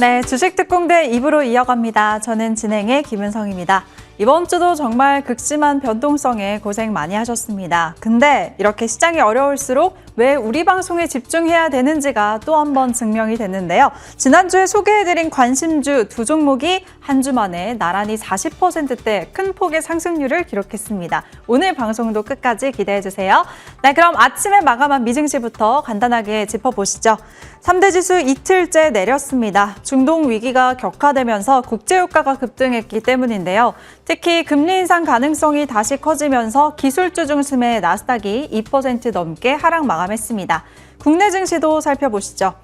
네, 주식특공대 2부로 이어갑니다. 저는 진행의 김은성입니다. 이번 주도 정말 극심한 변동성에 고생 많이 하셨습니다. 근데 이렇게 시장이 어려울수록 왜 우리 방송에 집중해야 되는지가 또 한 번 증명이 됐는데요. 지난주에 소개해드린 관심주 두 종목이 한 주 만에 나란히 40%대 큰 폭의 상승률을 기록했습니다. 오늘 방송도 끝까지 기대해주세요. 네, 그럼 아침에 마감한 미증시부터 간단하게 짚어보시죠. 3대 지수 이틀째 내렸습니다. 중동 위기가 격화되면서 국제유가가 급등했기 때문인데요. 특히 금리 인상 가능성이 다시 커지면서 기술주 중심의 나스닥이 2% 넘게 하락 마감했습니다. 국내 증시도 살펴보시죠.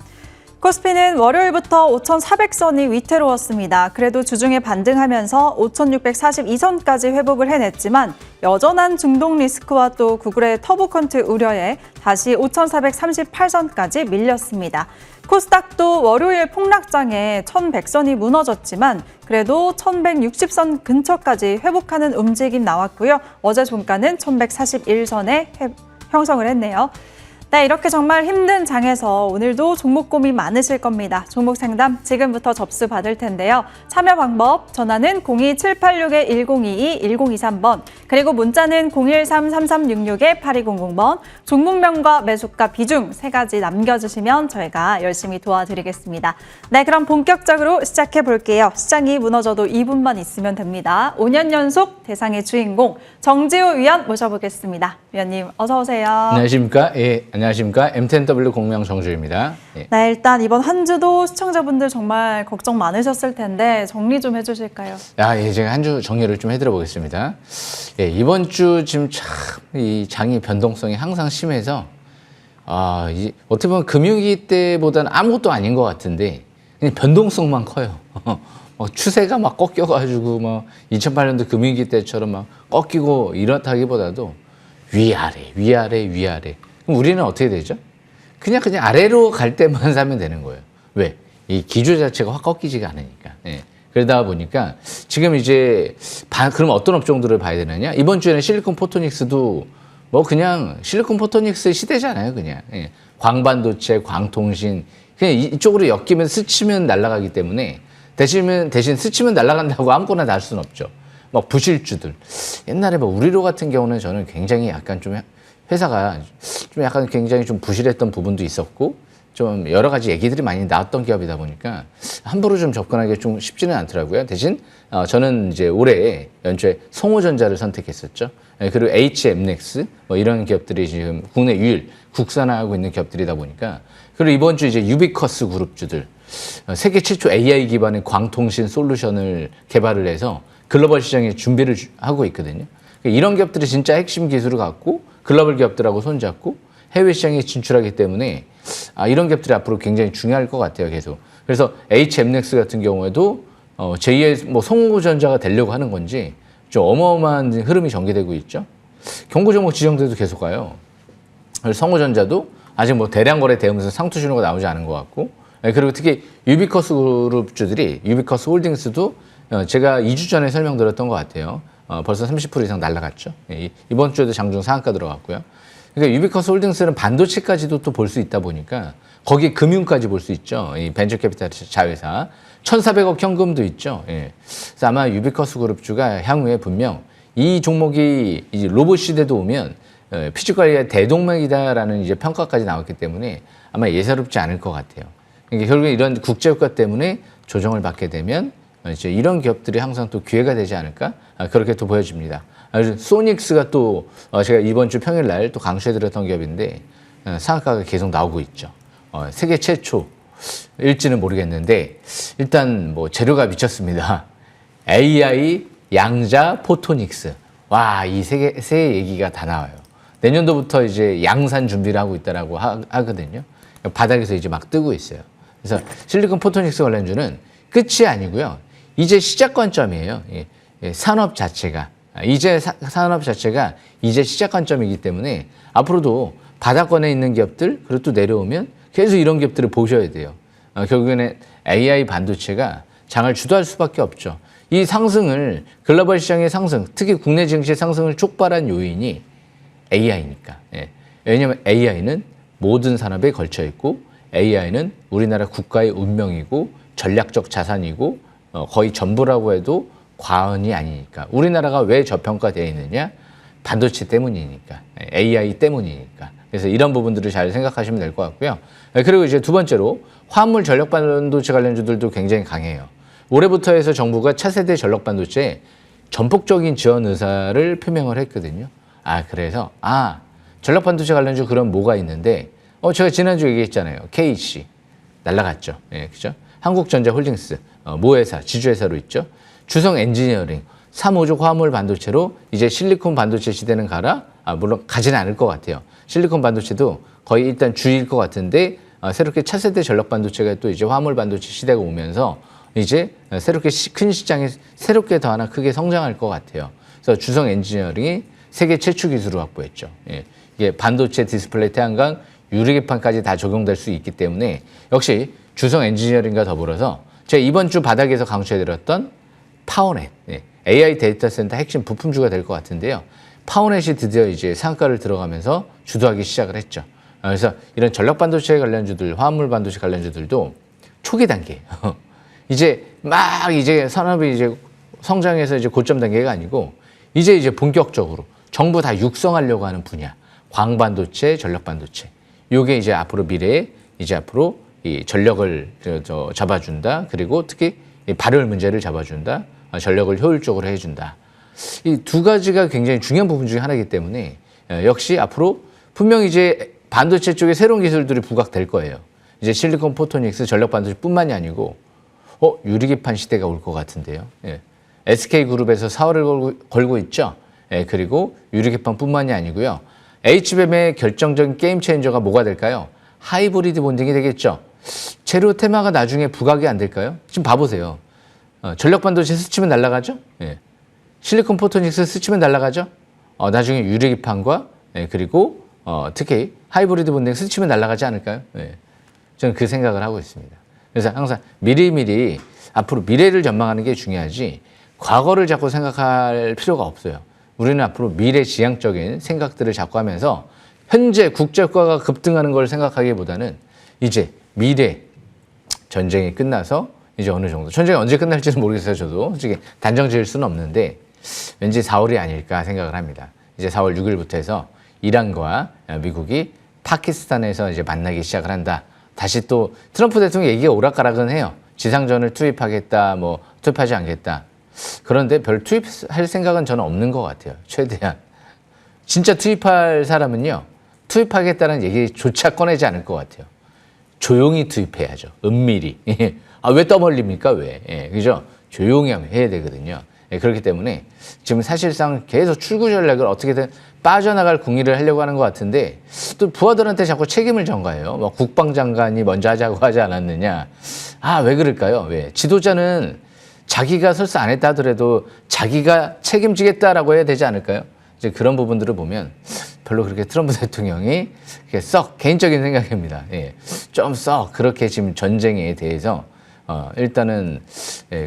코스피는 월요일부터 5,400선이 위태로웠습니다. 그래도 주중에 반등하면서 5,642선까지 회복을 해냈지만 여전한 중동 리스크와 또 구글의 터보컨트 우려에 다시 5,438선까지 밀렸습니다. 코스닥도 월요일 폭락장에 1,100선이 무너졌지만 그래도 1,160선 근처까지 회복하는 움직임 나왔고요. 어제 종가는 1,141선에 형성을 했네요. 네, 이렇게 정말 힘든 장에서 오늘도 종목 고민 많으실 겁니다. 종목 상담 지금부터 접수 받을 텐데요. 참여 방법, 전화는 02786-1022, 1023번, 그리고 문자는 013-3366-8200번, 종목명과 매수가 비중 세 가지 남겨주시면 저희가 열심히 도와드리겠습니다. 네, 그럼 본격적으로 시작해 볼게요. 시장이 무너져도 2분만 있으면 됩니다. 5년 연속 대상의 주인공 정지우 위원 모셔보겠습니다. 위원님 어서 오세요. 안녕하십니까? 예, 안녕하십니까? M10W 공명 정주입니다. 예. 네, 일단 이번 한 주도 시청자분들 정말 걱정 많으셨을 텐데 정리 좀 해주실까요? 예, 제가 한 주 정리를 좀 해드려 보겠습니다. 예, 이번 주 지금 참 이 장의 변동성이 항상 심해서 어떻게 보면 금융위기 때보다는 아무것도 아닌 것 같은데 그냥 변동성만 커요. 추세가 막 꺾여가지고 막 2008년도 금융위기 때처럼 막 꺾이고 이렇다기보다도 위아래. 그럼 우리는 어떻게 되죠? 그냥 아래로 갈 때만 사면 되는 거예요. 왜? 이 기조 자체가 확 꺾이지가 않으니까. 예. 그러다 보니까 지금 이제 그럼 어떤 업종들을 봐야 되느냐? 이번 주에는 실리콘 포토닉스도 뭐 그냥 실리콘 포토닉스 시대잖아요, 그냥. 예. 광반도체, 광통신 그냥 이쪽으로 엮이면 스치면 날아가기 때문에 대신 스치면 날아간다고 아무거나 다 할 수는 없죠. 막 부실주들. 옛날에 뭐 우리로 같은 경우는 저는 굉장히 약간 좀 회사가 좀 약간 굉장히 좀 부실했던 부분도 있었고 좀 여러 가지 얘기들이 많이 나왔던 기업이다 보니까 함부로 좀 접근하기 좀 쉽지는 않더라고요. 대신 저는 이제 올해 연초에 성호전자를 선택했었죠. 그리고 HMX 뭐 이런 기업들이 지금 국내 유일 국산화하고 있는 기업들이다 보니까 그리고 이번 주 이제 유비커스 그룹주들 세계 최초 AI 기반의 광통신 솔루션을 개발을 해서 글로벌 시장에 준비를 하고 있거든요. 이런 기업들이 진짜 핵심 기술을 갖고 글로벌 기업들하고 손잡고 해외 시장에 진출하기 때문에 이런 기업들이 앞으로 굉장히 중요할 것 같아요, 계속. 그래서 HMX 같은 경우에도 제2의 뭐 성호전자가 되려고 하는 건지 좀 어마어마한 흐름이 전개되고 있죠. 경고 종목 지정돼도 계속 가요. 성호전자도 아직 뭐 대량 거래 되면서 상투 신호가 나오지 않은 것 같고, 그리고 특히 유비커스 그룹주들이 유비커스 홀딩스도 제가 2주 전에 설명드렸던 것 같아요. 벌써 30% 이상 날라갔죠. 이번 주에도 장중 상한가 들어갔고요. 그러니까 유비커스 홀딩스는 반도체까지도 또 볼 수 있다 보니까 거기에 금융까지 볼 수 있죠. 이 벤처캐피탈 자회사 1,400억 현금도 있죠. 예. 그래서 아마 유비커스 그룹주가 향후에 분명 이 종목이 이제 로봇 시대도 오면 피지컬의 대동맥이다라는 이제 평가까지 나왔기 때문에 아마 예사롭지 않을 것 같아요. 그러니까 결국에 이런 국제유가 때문에 조정을 받게 되면 이제 이런 기업들이 항상 또 기회가 되지 않을까? 그렇게 또 보여집니다. 소닉스가 또 제가 이번 주 평일날 또 강조해드렸던 기업인데 상한가가 계속 나오고 있죠. 세계 최초일지는 모르겠는데 일단 뭐 재료가 미쳤습니다. AI, 양자, 포토닉스. 와, 이 세 얘기가 다 나와요. 내년도부터 이제 양산 준비를 하고 있다라고 하거든요. 바닥에서 이제 막 뜨고 있어요. 그래서 실리콘 포토닉스 관련주는 끝이 아니고요. 이제 시작 관점이에요. 산업 자체가. 산업 자체가 이제 시작 관점이기 때문에 앞으로도 바닥권에 있는 기업들, 그리고 또 내려오면 계속 이런 기업들을 보셔야 돼요. 결국에는 AI 반도체가 장을 주도할 수밖에 없죠. 이 상승을, 글로벌 시장의 상승, 특히 국내 증시의 상승을 촉발한 요인이 AI니까. 왜냐하면 AI는 모든 산업에 걸쳐 있고 AI는 우리나라 국가의 운명이고 전략적 자산이고 거의 전부라고 해도 과언이 아니니까. 우리나라가 왜 저평가되어 있느냐? 반도체 때문이니까, AI 때문이니까. 그래서 이런 부분들을 잘 생각하시면 될 것 같고요. 그리고 이제 두 번째로 화물 전력 반도체 관련주들도 굉장히 강해요. 올해부터 해서 정부가 차세대 전력 반도체에 전폭적인 지원 의사를 표명을 했거든요. 그래서 전력 반도체 관련주 그럼 뭐가 있는데 제가 지난주에 얘기했잖아요. KC 날라갔죠. 예, 그죠? 한국전자 홀딩스 모회사, 지주회사로 있죠. 주성 엔지니어링 3, 5족 화물 반도체로 이제 실리콘 반도체 시대는 가라? 물론 가지는 않을 것 같아요. 실리콘 반도체도 거의 일단 주일 것 같은데 새롭게 차세대 전력 반도체가 또 이제 화물 반도체 시대가 오면서 이제 새롭게 큰 시장에 새롭게 더 하나 크게 성장할 것 같아요. 그래서 주성 엔지니어링이 세계 최초 기술을 확보했죠. 예. 이게 반도체, 디스플레이, 태양광, 유리기판까지 다 적용될 수 있기 때문에 역시 주성 엔지니어링과 더불어서 제가 이번 주 바닥에서 강조해드렸던 파워넷, AI 데이터 센터 핵심 부품주가 될 것 같은데요. 파워넷이 드디어 이제 상한가를 들어가면서 주도하기 시작을 했죠. 그래서 이런 전력 반도체 관련주들, 화물 반도체 관련주들도 초기 단계. 이제 산업이 이제 성장해서 이제 고점 단계가 아니고 이제 본격적으로 정부 다 육성하려고 하는 분야. 광반도체, 전력 반도체. 요게 이제 앞으로 미래에 이제 앞으로 이 전력을 잡아준다. 그리고 특히 이 발열 문제를 잡아준다. 전력을 효율적으로 해준다. 이 두 가지가 굉장히 중요한 부분 중에 하나이기 때문에 역시 앞으로 분명히 이제 반도체 쪽에 새로운 기술들이 부각될 거예요. 이제 실리콘 포토닉스 전력 반도체뿐만이 아니고 유리기판 시대가 올 것 같은데요. 예. SK그룹에서 사활을 걸고 있죠. 예, 그리고 유리기판뿐만이 아니고요. HBM의 결정적인 게임 체인저가 뭐가 될까요? 하이브리드 본딩이 되겠죠. 재료 테마가 나중에 부각이 안 될까요? 지금 봐보세요. 전력 반도체 스치면 날아가죠. 예. 실리콘 포토닉스 스치면 날아가죠. 나중에 유리기판과 그리고 특히 하이브리드 본딩 스치면 날아가지 않을까요? 예. 저는 그 생각을 하고 있습니다. 그래서 항상 미리미리 앞으로 미래를 전망하는 게 중요하지 과거를 자꾸 생각할 필요가 없어요. 우리는 앞으로 미래지향적인 생각들을 자꾸 하면서 현재 국제유가가 급등하는 걸 생각하기보다는 이제 미래 전쟁이 끝나서 이제 어느 정도 전쟁이 언제 끝날지는 모르겠어요. 저도 솔직히 단정 지을 수는 없는데 왠지 4월이 아닐까 생각을 합니다. 이제 4월 6일부터 해서 이란과 미국이 파키스탄에서 이제 만나기 시작을 한다. 다시 또 트럼프 대통령 얘기가 오락가락은 해요. 지상전을 투입하겠다, 투입하지 않겠다. 그런데 별 투입할 생각은 저는 없는 것 같아요. 최대한. 진짜 투입할 사람은요. 투입하겠다는 얘기조차 꺼내지 않을 것 같아요. 조용히 투입해야죠. 은밀히. 왜 떠벌립니까? 왜? 예, 그죠? 조용히 해야 되거든요. 예, 그렇기 때문에 지금 사실상 계속 출구 전략을 어떻게든 빠져나갈 궁리를 하려고 하는 것 같은데 또 부하들한테 자꾸 책임을 전가해요. 국방장관이 먼저 하자고 하지 않았느냐. 왜 그럴까요? 왜? 지도자는 자기가 설사 안 했다 하더라도 자기가 책임지겠다라고 해야 되지 않을까요? 이제 그런 부분들을 보면 별로 그렇게 트럼프 대통령이 썩 개인적인 생각입니다. 예, 좀 썩 그렇게 지금 전쟁에 대해서 일단은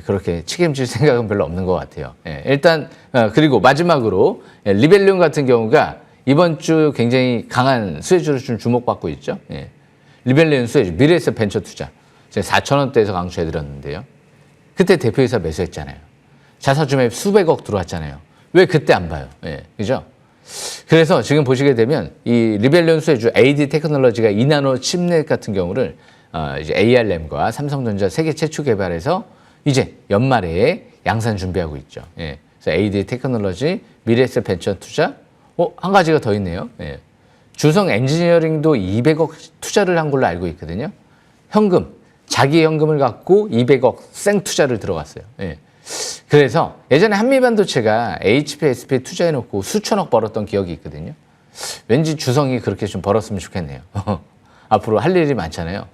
그렇게 책임질 생각은 별로 없는 것 같아요. 일단 그리고 마지막으로 리벨리온 같은 경우가 이번 주 굉장히 강한 수혜주로 좀 주목받고 있죠. 리벨리온 수혜주 미래에셋 벤처 투자 제가 4,000원대에서 강조해드렸는데요. 그때 대표이사 매수했잖아요. 자사주매입 수백억 들어왔잖아요. 왜 그때 안 봐요? 그죠? 그래서 지금 보시게 되면 이 리벨리온 수혜주 AD 테크놀로지가 2나노 칩넷 같은 경우를 이제 ARM과 삼성전자 세계 최초 개발해서 이제 연말에 양산 준비하고 있죠. 그래서 AD 테크놀로지, 미래에셋 벤처 투자, 한 가지가 더 있네요. 주성 엔지니어링도 200억 투자를 한 걸로 알고 있거든요. 현금, 자기 현금을 갖고 200억 생 투자를 들어갔어요. 그래서 예전에 한미반도체가 HP, SP 투자해놓고 수천억 벌었던 기억이 있거든요. 왠지 주성이 그렇게 좀 벌었으면 좋겠네요. 앞으로 할 일이 많잖아요.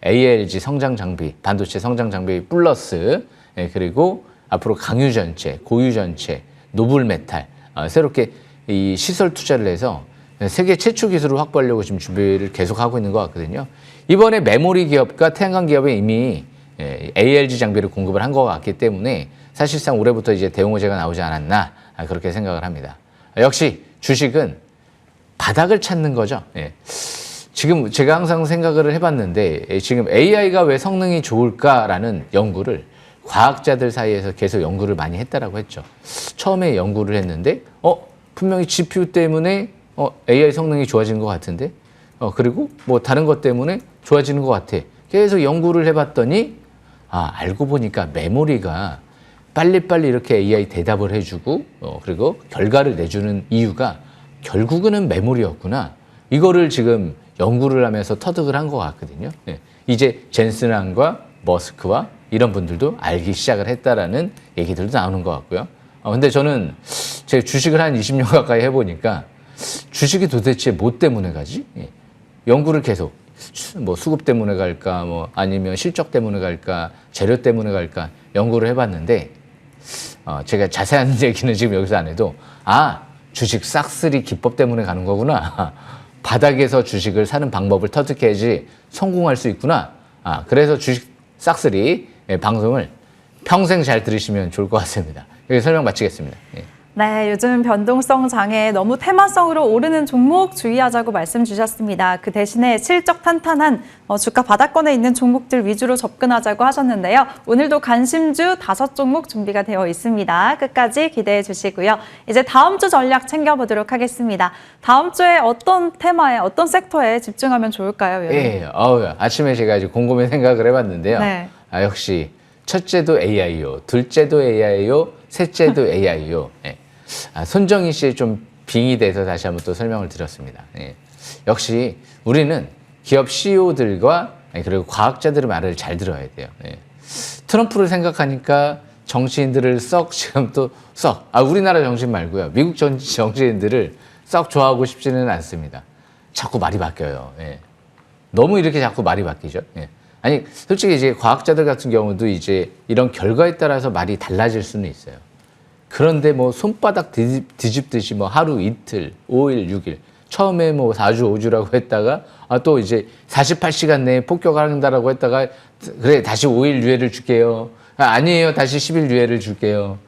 ALG 성장 장비, 반도체 성장 장비 플러스 그리고 앞으로 강유전체, 고유전체, 노블메탈 새롭게 이 시설 투자를 해서 세계 최초 기술을 확보하려고 지금 준비를 계속하고 있는 것 같거든요. 이번에 메모리 기업과 태양광 기업에 이미 ALG 장비를 공급을 한 것 같기 때문에 사실상 올해부터 이제 대응호재가 나오지 않았나 그렇게 생각을 합니다. 역시 주식은 바닥을 찾는 거죠. 지금 제가 항상 생각을 해봤는데 지금 AI가 왜 성능이 좋을까라는 연구를 과학자들 사이에서 계속 연구를 많이 했다라고 했죠. 처음에 연구를 했는데 분명히 GPU 때문에 AI 성능이 좋아지는 것 같은데 그리고 뭐 다른 것 때문에 좋아지는 것 같아. 계속 연구를 해봤더니 알고 보니까 메모리가 빨리빨리 이렇게 AI 대답을 해주고 그리고 결과를 내주는 이유가 결국은 메모리였구나. 이거를 지금 연구를 하면서 터득을 한 것 같거든요. 예. 이제 젠슨왕과 머스크와 이런 분들도 알기 시작을 했다라는 얘기들도 나오는 것 같고요. 근데 저는 제가 주식을 한 20년 가까이 해보니까 주식이 도대체 뭐 때문에 가지? 예. 연구를 계속 뭐 수급 때문에 갈까, 뭐 아니면 실적 때문에 갈까, 재료 때문에 갈까 연구를 해봤는데 제가 자세한 얘기는 지금 여기서 안 해도 주식 싹쓸이 기법 때문에 가는 거구나. 바닥에서 주식을 사는 방법을 터득해야지 성공할 수 있구나. 그래서 주식 싹쓸이 방송을 평생 잘 들으시면 좋을 것 같습니다. 여기 설명 마치겠습니다. 예. 네, 요즘 변동성 장에 너무 테마성으로 오르는 종목 주의하자고 말씀 주셨습니다. 그 대신에 실적 탄탄한 주가 바닥권에 있는 종목들 위주로 접근하자고 하셨는데요. 오늘도 관심주 5종목 준비가 되어 있습니다. 끝까지 기대해 주시고요. 이제 다음 주 전략 챙겨보도록 하겠습니다. 다음 주에 어떤 테마에, 어떤 섹터에 집중하면 좋을까요? 예, 아침에 제가 이제 곰곰이 생각을 해봤는데요. 네. 역시 첫째도 AI요, 둘째도 AI요, 셋째도 AI요. 예. 손정희 씨의 좀 빙의 돼서 다시 한번 또 설명을 드렸습니다. 예. 역시 우리는 기업 CEO들과 그리고 과학자들의 말을 잘 들어야 돼요. 예. 트럼프를 생각하니까 정치인들을 지금 또 우리나라 정치인 말고요. 미국 정치인들을 썩 좋아하고 싶지는 않습니다. 자꾸 말이 바뀌어요. 예. 너무 이렇게 자꾸 말이 바뀌죠. 예. 아니, 솔직히 이제 과학자들 같은 경우도 이제 이런 결과에 따라서 말이 달라질 수는 있어요. 그런데 뭐 손바닥 뒤집듯이 뭐 하루 이틀, 5일, 6일, 처음에 뭐 4주, 5주라고 했다가 또 이제 48시간 내에 폭격한다라고 했다가 그래, 다시 5일 유예를 줄게요. 아니에요, 다시 10일 유예를 줄게요.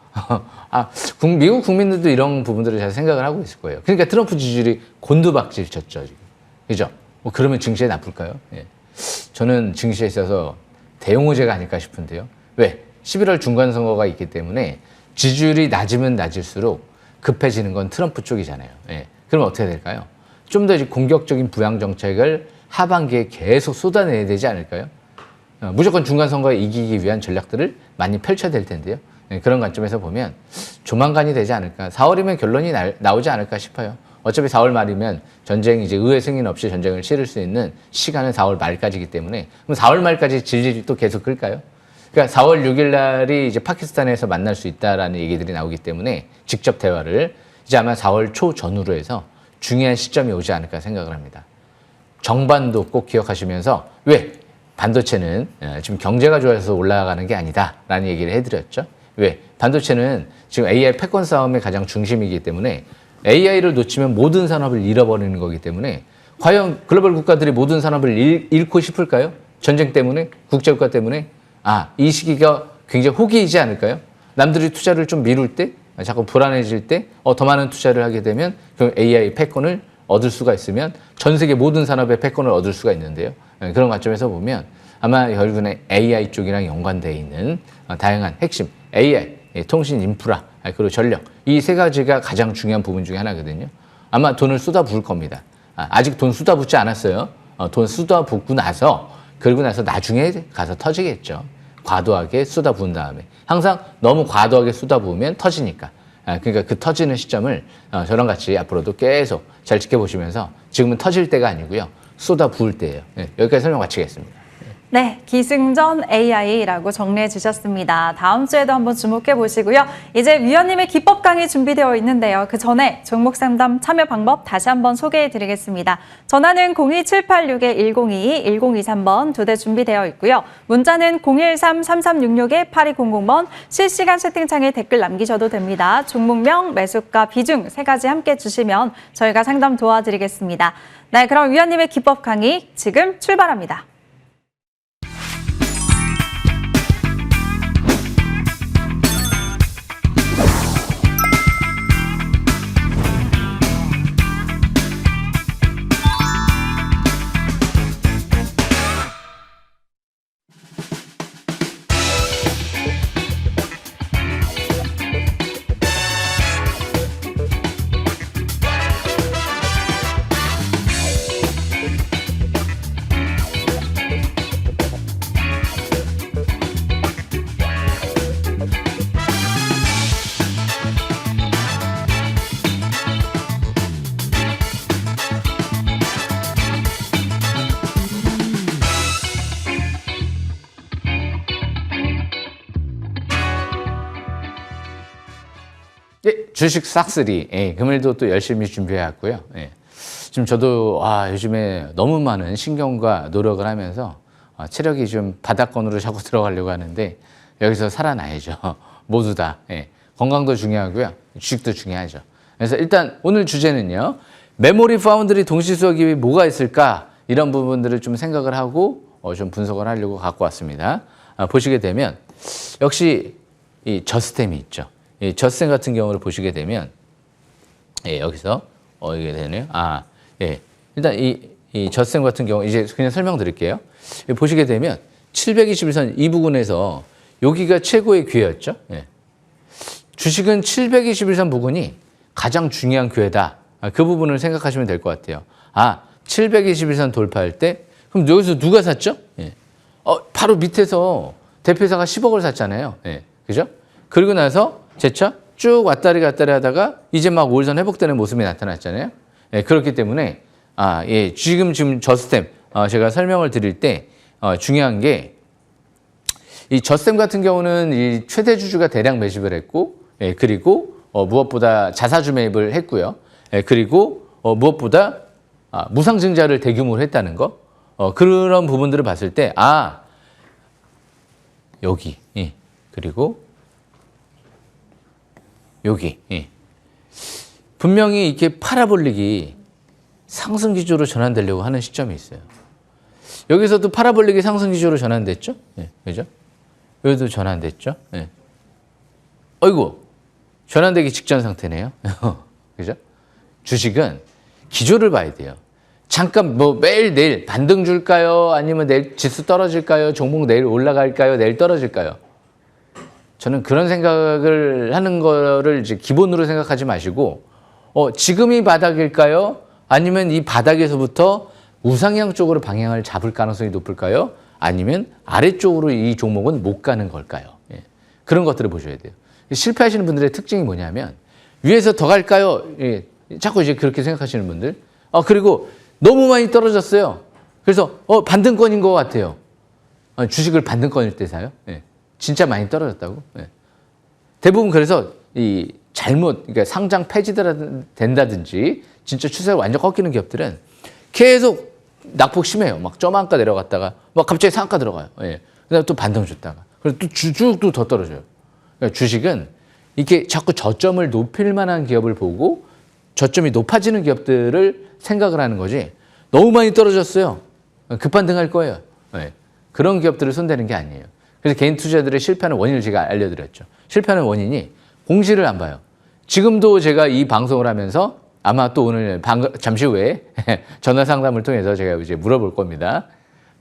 미국 국민들도 이런 부분들을 잘 생각을 하고 있을 거예요. 그러니까 트럼프 지지율이 곤두박질 쳤죠, 지금. 그죠? 뭐 그러면 증시에 나쁠까요? 예. 저는 증시에 있어서 대용호재가 아닐까 싶은데요. 왜? 11월 중간선거가 있기 때문에 지지율이 낮으면 낮을수록 급해지는 건 트럼프 쪽이잖아요. 예. 그럼 어떻게 될까요? 좀 더 공격적인 부양 정책을 하반기에 계속 쏟아내야 되지 않을까요? 무조건 중간선거에 이기기 위한 전략들을 많이 펼쳐야 될 텐데요. 예. 그런 관점에서 보면 조만간이 되지 않을까. 4월이면 결론이 나오지 않을까 싶어요. 어차피 4월 말이면 전쟁 이제 의회 승인 없이 전쟁을 치를 수 있는 시간은 4월 말까지이기 때문에 그럼 4월 말까지 질질이 또 계속 끌까요? 그러니까 4월 6일 날이 이제 파키스탄에서 만날 수 있다라는 얘기들이 나오기 때문에 직접 대화를 이제 아마 4월 초 전후로 해서 중요한 시점이 오지 않을까 생각을 합니다. 정반도 꼭 기억하시면서 왜? 반도체는 지금 경제가 좋아서 올라가는 게 아니다라는 얘기를 해드렸죠. 왜? 반도체는 지금 AI 패권 싸움의 가장 중심이기 때문에 AI를 놓치면 모든 산업을 잃어버리는 거기 때문에 과연 글로벌 국가들이 모든 산업을 잃고 싶을까요? 전쟁 때문에? 국제국가 때문에? 이 시기가 굉장히 호기이지 않을까요? 남들이 투자를 좀 미룰 때, 자꾸 불안해질 때, 더 많은 투자를 하게 되면 그럼 AI 패권을 얻을 수가 있으면 전 세계 모든 산업의 패권을 얻을 수가 있는데요. 그런 관점에서 보면 아마 결국은 AI 쪽이랑 연관되어 있는 다양한 핵심 AI, 통신 인프라, 그리고 전력 이 세 가지가 가장 중요한 부분 중에 하나거든요. 아마 돈을 쏟아부을 겁니다. 아직 돈 쏟아붓지 않았어요. 돈 쏟아붓고 나서 그러고 나서 나중에 가서 터지겠죠. 과도하게 쏟아부은 다음에 항상 너무 과도하게 쏟아부으면 터지니까. 그러니까 그 터지는 시점을 저랑 같이 앞으로도 계속 잘 지켜보시면서 지금은 터질 때가 아니고요. 쏟아부을 때예요. 여기까지 설명 마치겠습니다. 네, 기승전 AI라고 정리해 주셨습니다. 다음 주에도 한번 주목해 보시고요. 이제 위원님의 기법 강의 준비되어 있는데요. 그 전에 종목 상담 참여 방법 다시 한번 소개해 드리겠습니다. 전화는 02786-1022, 1023번 2대 준비되어 있고요. 문자는 013-3366-8200번 실시간 채팅창에 댓글 남기셔도 됩니다. 종목명, 매수가, 비중 3가지 함께 주시면 저희가 상담 도와드리겠습니다. 네, 그럼 위원님의 기법 강의 지금 출발합니다. 주식 싹쓸이. 예, 금일도 또 열심히 준비해왔고요. 예. 지금 저도 요즘에 너무 많은 신경과 노력을 하면서 체력이 좀 바닥권으로 자꾸 들어가려고 하는데 여기서 살아나야죠. 모두 다. 예. 건강도 중요하고요. 주식도 중요하죠. 그래서 일단 오늘 주제는요. 메모리 파운드리 동시수거 기업이 뭐가 있을까? 이런 부분들을 좀 생각을 하고 좀 분석을 하려고 갖고 왔습니다. 보시게 되면 역시 이 저스템이 있죠. 이 저스템 같은 경우를 보시게 되면 여기서 이게 되네요. 일단 이 저스템 같은 경우 이제 그냥 설명드릴게요. 보시게 되면 721선 이 부근에서 여기가 최고의 기회였죠. 주식은 721선 부근이 가장 중요한 기회다. 그 부분을 생각하시면 될 것 같아요. 721선 돌파할 때 그럼 여기서 누가 샀죠? 바로 밑에서 대표사가 10억을 샀잖아요. 그죠? 그리고 나서 재차 쭉 왔다리 갔다리 하다가 이제 막 5일선 회복되는 모습이 나타났잖아요. 그렇기 때문에 지금 저스템 제가 설명을 드릴 때 중요한 게 이 저스템 같은 경우는 이 최대 주주가 대량 매집을 했고 그리고 무엇보다 자사주 매입을 했고요. 그리고 무엇보다 무상증자를 대규모로 했다는 거. 그런 부분들을 봤을 때 여기 그리고 여기 분명히 이렇게 파라볼릭이 상승 기조로 전환되려고 하는 시점이 있어요. 여기서도 파라볼릭이 상승 기조로 전환됐죠? 그죠? 여기도 전환됐죠? 어이구, 전환되기 직전 상태네요. 그죠? 주식은 기조를 봐야 돼요. 잠깐 매일 내일 반등 줄까요? 아니면 내일 지수 떨어질까요? 종목 내일 올라갈까요? 내일 떨어질까요? 저는 그런 생각을 하는 거를 이제 기본으로 생각하지 마시고 지금이 바닥일까요? 아니면 이 바닥에서부터 우상향 쪽으로 방향을 잡을 가능성이 높을까요? 아니면 아래쪽으로 이 종목은 못 가는 걸까요? 그런 것들을 보셔야 돼요. 실패하시는 분들의 특징이 뭐냐면 위에서 더 갈까요? 자꾸 이제 그렇게 생각하시는 분들. 그리고 너무 많이 떨어졌어요. 그래서 반등권인 것 같아요. 주식을 반등권일 때 사요. 진짜 많이 떨어졌다고. 대부분 그래서 이 그러니까 상장 폐지된다든지 진짜 추세가 완전 꺾이는 기업들은 계속 낙폭 심해요. 막 저만가 내려갔다가 막 갑자기 상한가 들어가요. 그다음에 또 반등 줬다가 그리고 또 쭉 또 더 떨어져요. 그러니까 주식은 이렇게 자꾸 저점을 높일 만한 기업을 보고 저점이 높아지는 기업들을 생각을 하는 거지. 너무 많이 떨어졌어요. 급반등할 거예요. 그런 기업들을 손대는 게 아니에요. 그래서 개인 투자들의 실패하는 원인을 제가 알려드렸죠. 실패하는 원인이 공시를 안 봐요. 지금도 제가 이 방송을 하면서 아마 또 오늘 잠시 후에 전화 상담을 통해서 제가 이제 물어볼 겁니다.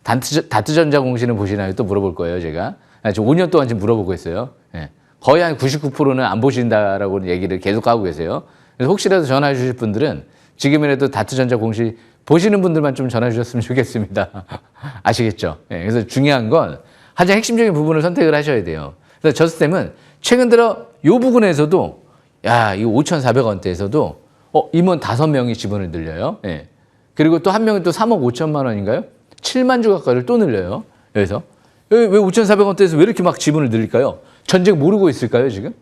다트전자 공시는 보시나요? 또 물어볼 거예요, 제가. 지금 5년 동안 지금 물어보고 있어요. 거의 한 99%는 안 보신다라고 얘기를 계속 하고 계세요. 그래서 혹시라도 전화해 주실 분들은 지금이라도 다트전자 공시 보시는 분들만 좀 전화해 주셨으면 좋겠습니다. 아시겠죠? 그래서 중요한 건 가장 핵심적인 부분을 선택을 하셔야 돼요. 그래서 저스템은 최근 들어 이 부분에서도 이 5,400원대에서도 임원 5명이 지분을 늘려요. 그리고 또 한 명이 또 3억 5천만 원인가요? 7만 주 가까이를 또 늘려요. 그래서 왜 5,400원대에서 왜 이렇게 막 지분을 늘릴까요? 전쟁 모르고 있을까요, 지금?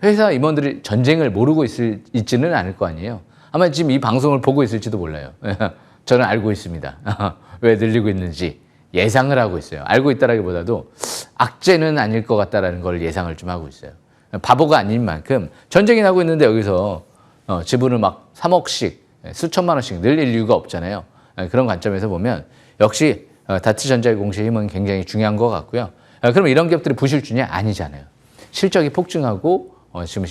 회사 임원들이 전쟁을 모르고 있지는 않을 거 아니에요. 아마 지금 이 방송을 보고 있을지도 몰라요. 저는 알고 있습니다. 왜 늘리고 있는지 예상을 하고 있어요. 알고 있다라기보다도 악재는 아닐 것 같다라는 걸 예상을 좀 하고 있어요. 바보가 아닌 만큼 전쟁이 나고 있는데 여기서 지분을 막 3억씩 수천만 원씩 늘릴 이유가 없잖아요. 그런 관점에서 보면 역시 다트전자의 공시의 힘은 굉장히 중요한 것 같고요. 그럼 이런 기업들이 부실주냐? 아니잖아요. 실적이 폭증하고 지금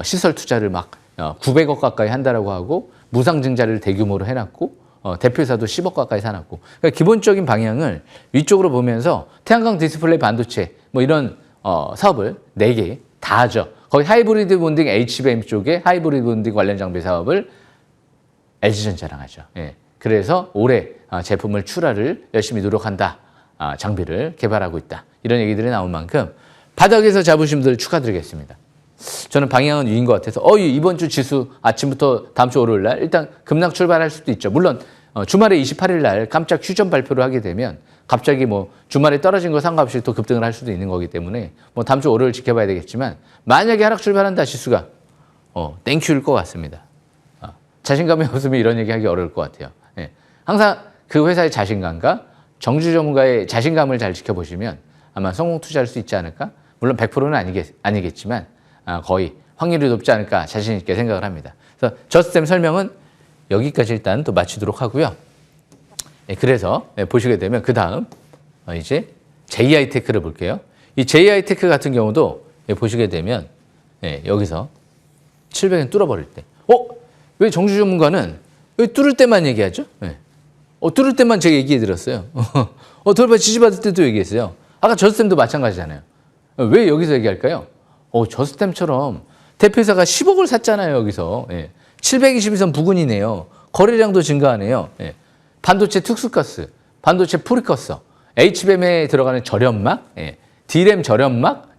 시설 투자를 막 900억 가까이 한다라고 하고 무상증자를 대규모로 해놨고 대표사도 10억 가까이 사놨고 그러니까 기본적인 방향을 위쪽으로 보면서 태양광 디스플레이 반도체 뭐 이런 사업을 4개 다 하죠. 거기 하이브리드 본딩 HBM 쪽에 하이브리드 본딩 관련 장비 사업을 LG전자랑 하죠. 그래서 올해 제품을 출하를 열심히 노력한다. 장비를 개발하고 있다. 이런 얘기들이 나온 만큼 바닥에서 잡으신 분들 축하드리겠습니다. 저는 방향은 위인 것 같아서 이번 주 지수 아침부터 다음 주 월요일 날 일단 급락 출발할 수도 있죠. 물론 주말에 28일 날 깜짝 휴전 발표를 하게 되면 갑자기 뭐 주말에 떨어진 거 상관없이 또 급등을 할 수도 있는 거기 때문에 뭐 다음 주 월요일 지켜봐야 되겠지만 만약에 하락 출발한다 지수가 땡큐일 것 같습니다. 자신감이 없으면 이런 얘기하기 어려울 것 같아요. 예. 항상 그 회사의 자신감과 정주 전문가의 자신감을 잘 지켜보시면 아마 성공 투자할 수 있지 않을까? 물론 100%는 아니겠지만 거의 확률이 높지 않을까 자신 있게 생각을 합니다. 그래서 저스템 설명은 여기까지 일단 또 마치도록 하고요. 예, 그래서 보시게 되면 그 다음 이제 JI테크를 볼게요. 이 JI테크 같은 경우도 보시게 되면 여기서 700엔 뚫어버릴 때 왜 정주 전문가는 왜 뚫을 때만 얘기하죠? 뚫을 때만 제가 얘기해 드렸어요. 돌발 지지받을 때도 얘기했어요. 아까 저스템도 마찬가지잖아요. 왜 여기서 얘기할까요? 저스템처럼 대표회사가 10억을 샀잖아요. 여기서 722선 부근이네요. 거래량도 증가하네요. 반도체 특수가스, 반도체 프리커서, HBM에 들어가는 절연막, D램 절연막,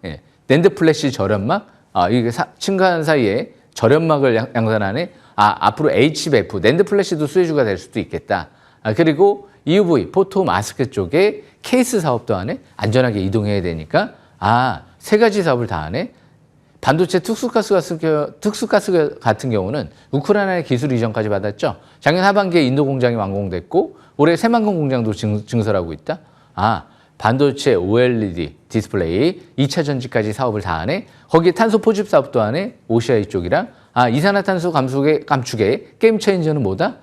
낸드 플래시 절연막, 이게 친간 사이에 절연막을 양산하네. 앞으로 HBF, 낸드 플래시도 수혜주가 될 수도 있겠다. 그리고 EUV, 포토 마스크 쪽에 케이스 사업도 하네. 안전하게 이동해야 되니까. 세 가지 사업을 다 하네. 반도체 특수가스 같은 경우는 우크라이나의 기술 이전까지 받았죠. 작년 하반기에 인도 공장이 완공됐고 올해 새만금 공장도 증설하고 있다. 반도체 OLED 디스플레이 2차 전지까지 사업을 다 하네. 거기에 탄소 포집 사업도 하네. OCI 쪽이랑. 이산화탄소 감축의 게임 체인저는 뭐다?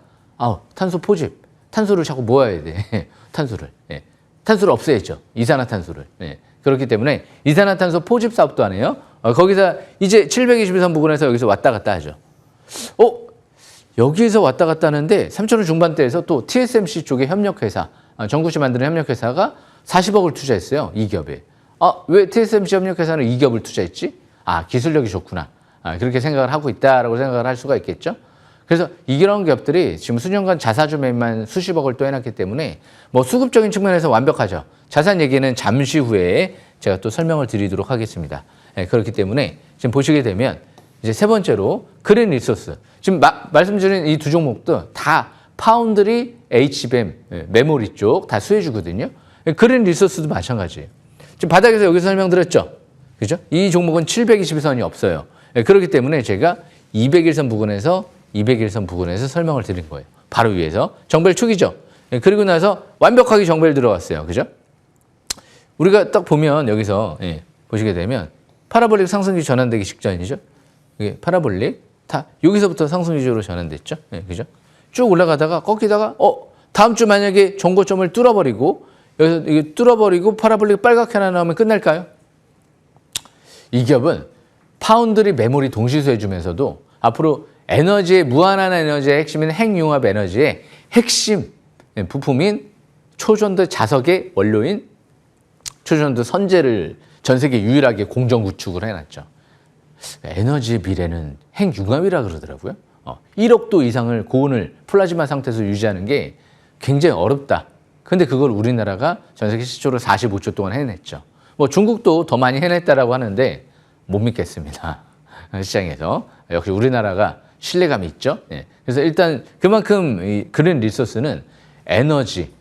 탄소 포집. 탄소를 자꾸 모아야 돼. 탄소를. 탄소를 없애야죠. 이산화탄소를. 그렇기 때문에 이산화탄소 포집 사업도 하네요. 거기서 이제 722선 부근에서 여기서 왔다 갔다 하죠. 여기에서 왔다 갔다 하는데 3천원 중반대에서 또 TSMC 쪽의 협력회사, 전구시 만드는 협력회사가 40억을 투자했어요. 이 기업에. 왜 TSMC 협력회사는 이 기업을 투자했지? 기술력이 좋구나. 그렇게 생각을 하고 있다라고 생각을 할 수가 있겠죠. 그래서 이런 기업들이 지금 수년간 자사주 매입만 수십억을 또 해놨기 때문에 뭐 수급적인 측면에서 완벽하죠. 자산 얘기는 잠시 후에 제가 또 설명을 드리도록 하겠습니다. 그렇기 때문에 지금 보시게 되면 이제 세 번째로 그린 리소스. 지금 말씀드린 이 두 종목도 다 파운드리, HBM, 메모리 쪽 다 수혜주거든요. 그린 리소스도 마찬가지예요. 지금 바닥에서 여기서 설명드렸죠. 그죠? 이 종목은 722선이 없어요. 그렇기 때문에 제가 201선 부근에서 201선 부근에서 설명을 드린 거예요. 바로 위에서. 정벨 축이죠. 그리고 나서 완벽하게 정벨 들어갔어요. 그죠? 우리가 딱 보면 여기서 보시게 되면 파라볼릭 상승기 전환되기 직전이죠. 이게 파라볼릭 다 여기서부터 상승기조로 전환됐죠. 그죠? 쭉 올라가다가 꺾이다가 다음 주 만약에 정고점을 뚫어버리고 여기서 이게 뚫어버리고 파라볼릭 빨갛게 하나 나오면 끝날까요? 이 기업은 파운드리 메모리 동시수해 주면서도 앞으로 에너지의 무한한 에너지의 핵심인 핵융합 에너지의 핵심 부품인 초전도 자석의 원료인 초전도 선제를 전 세계 유일하게 공정 구축을 해놨죠. 에너지의 미래는 핵융합이라 그러더라고요. 1억 도 이상을 고온을 플라즈마 상태에서 유지하는 게 굉장히 어렵다. 근데 그걸 우리나라가 전 세계 시초로 45초 동안 해냈죠. 뭐 중국도 더 많이 해냈다라고 하는데 못 믿겠습니다. 시장에서. 역시 우리나라가 신뢰감이 있죠. 그래서 일단 그만큼 이 그린 리소스는 에너지,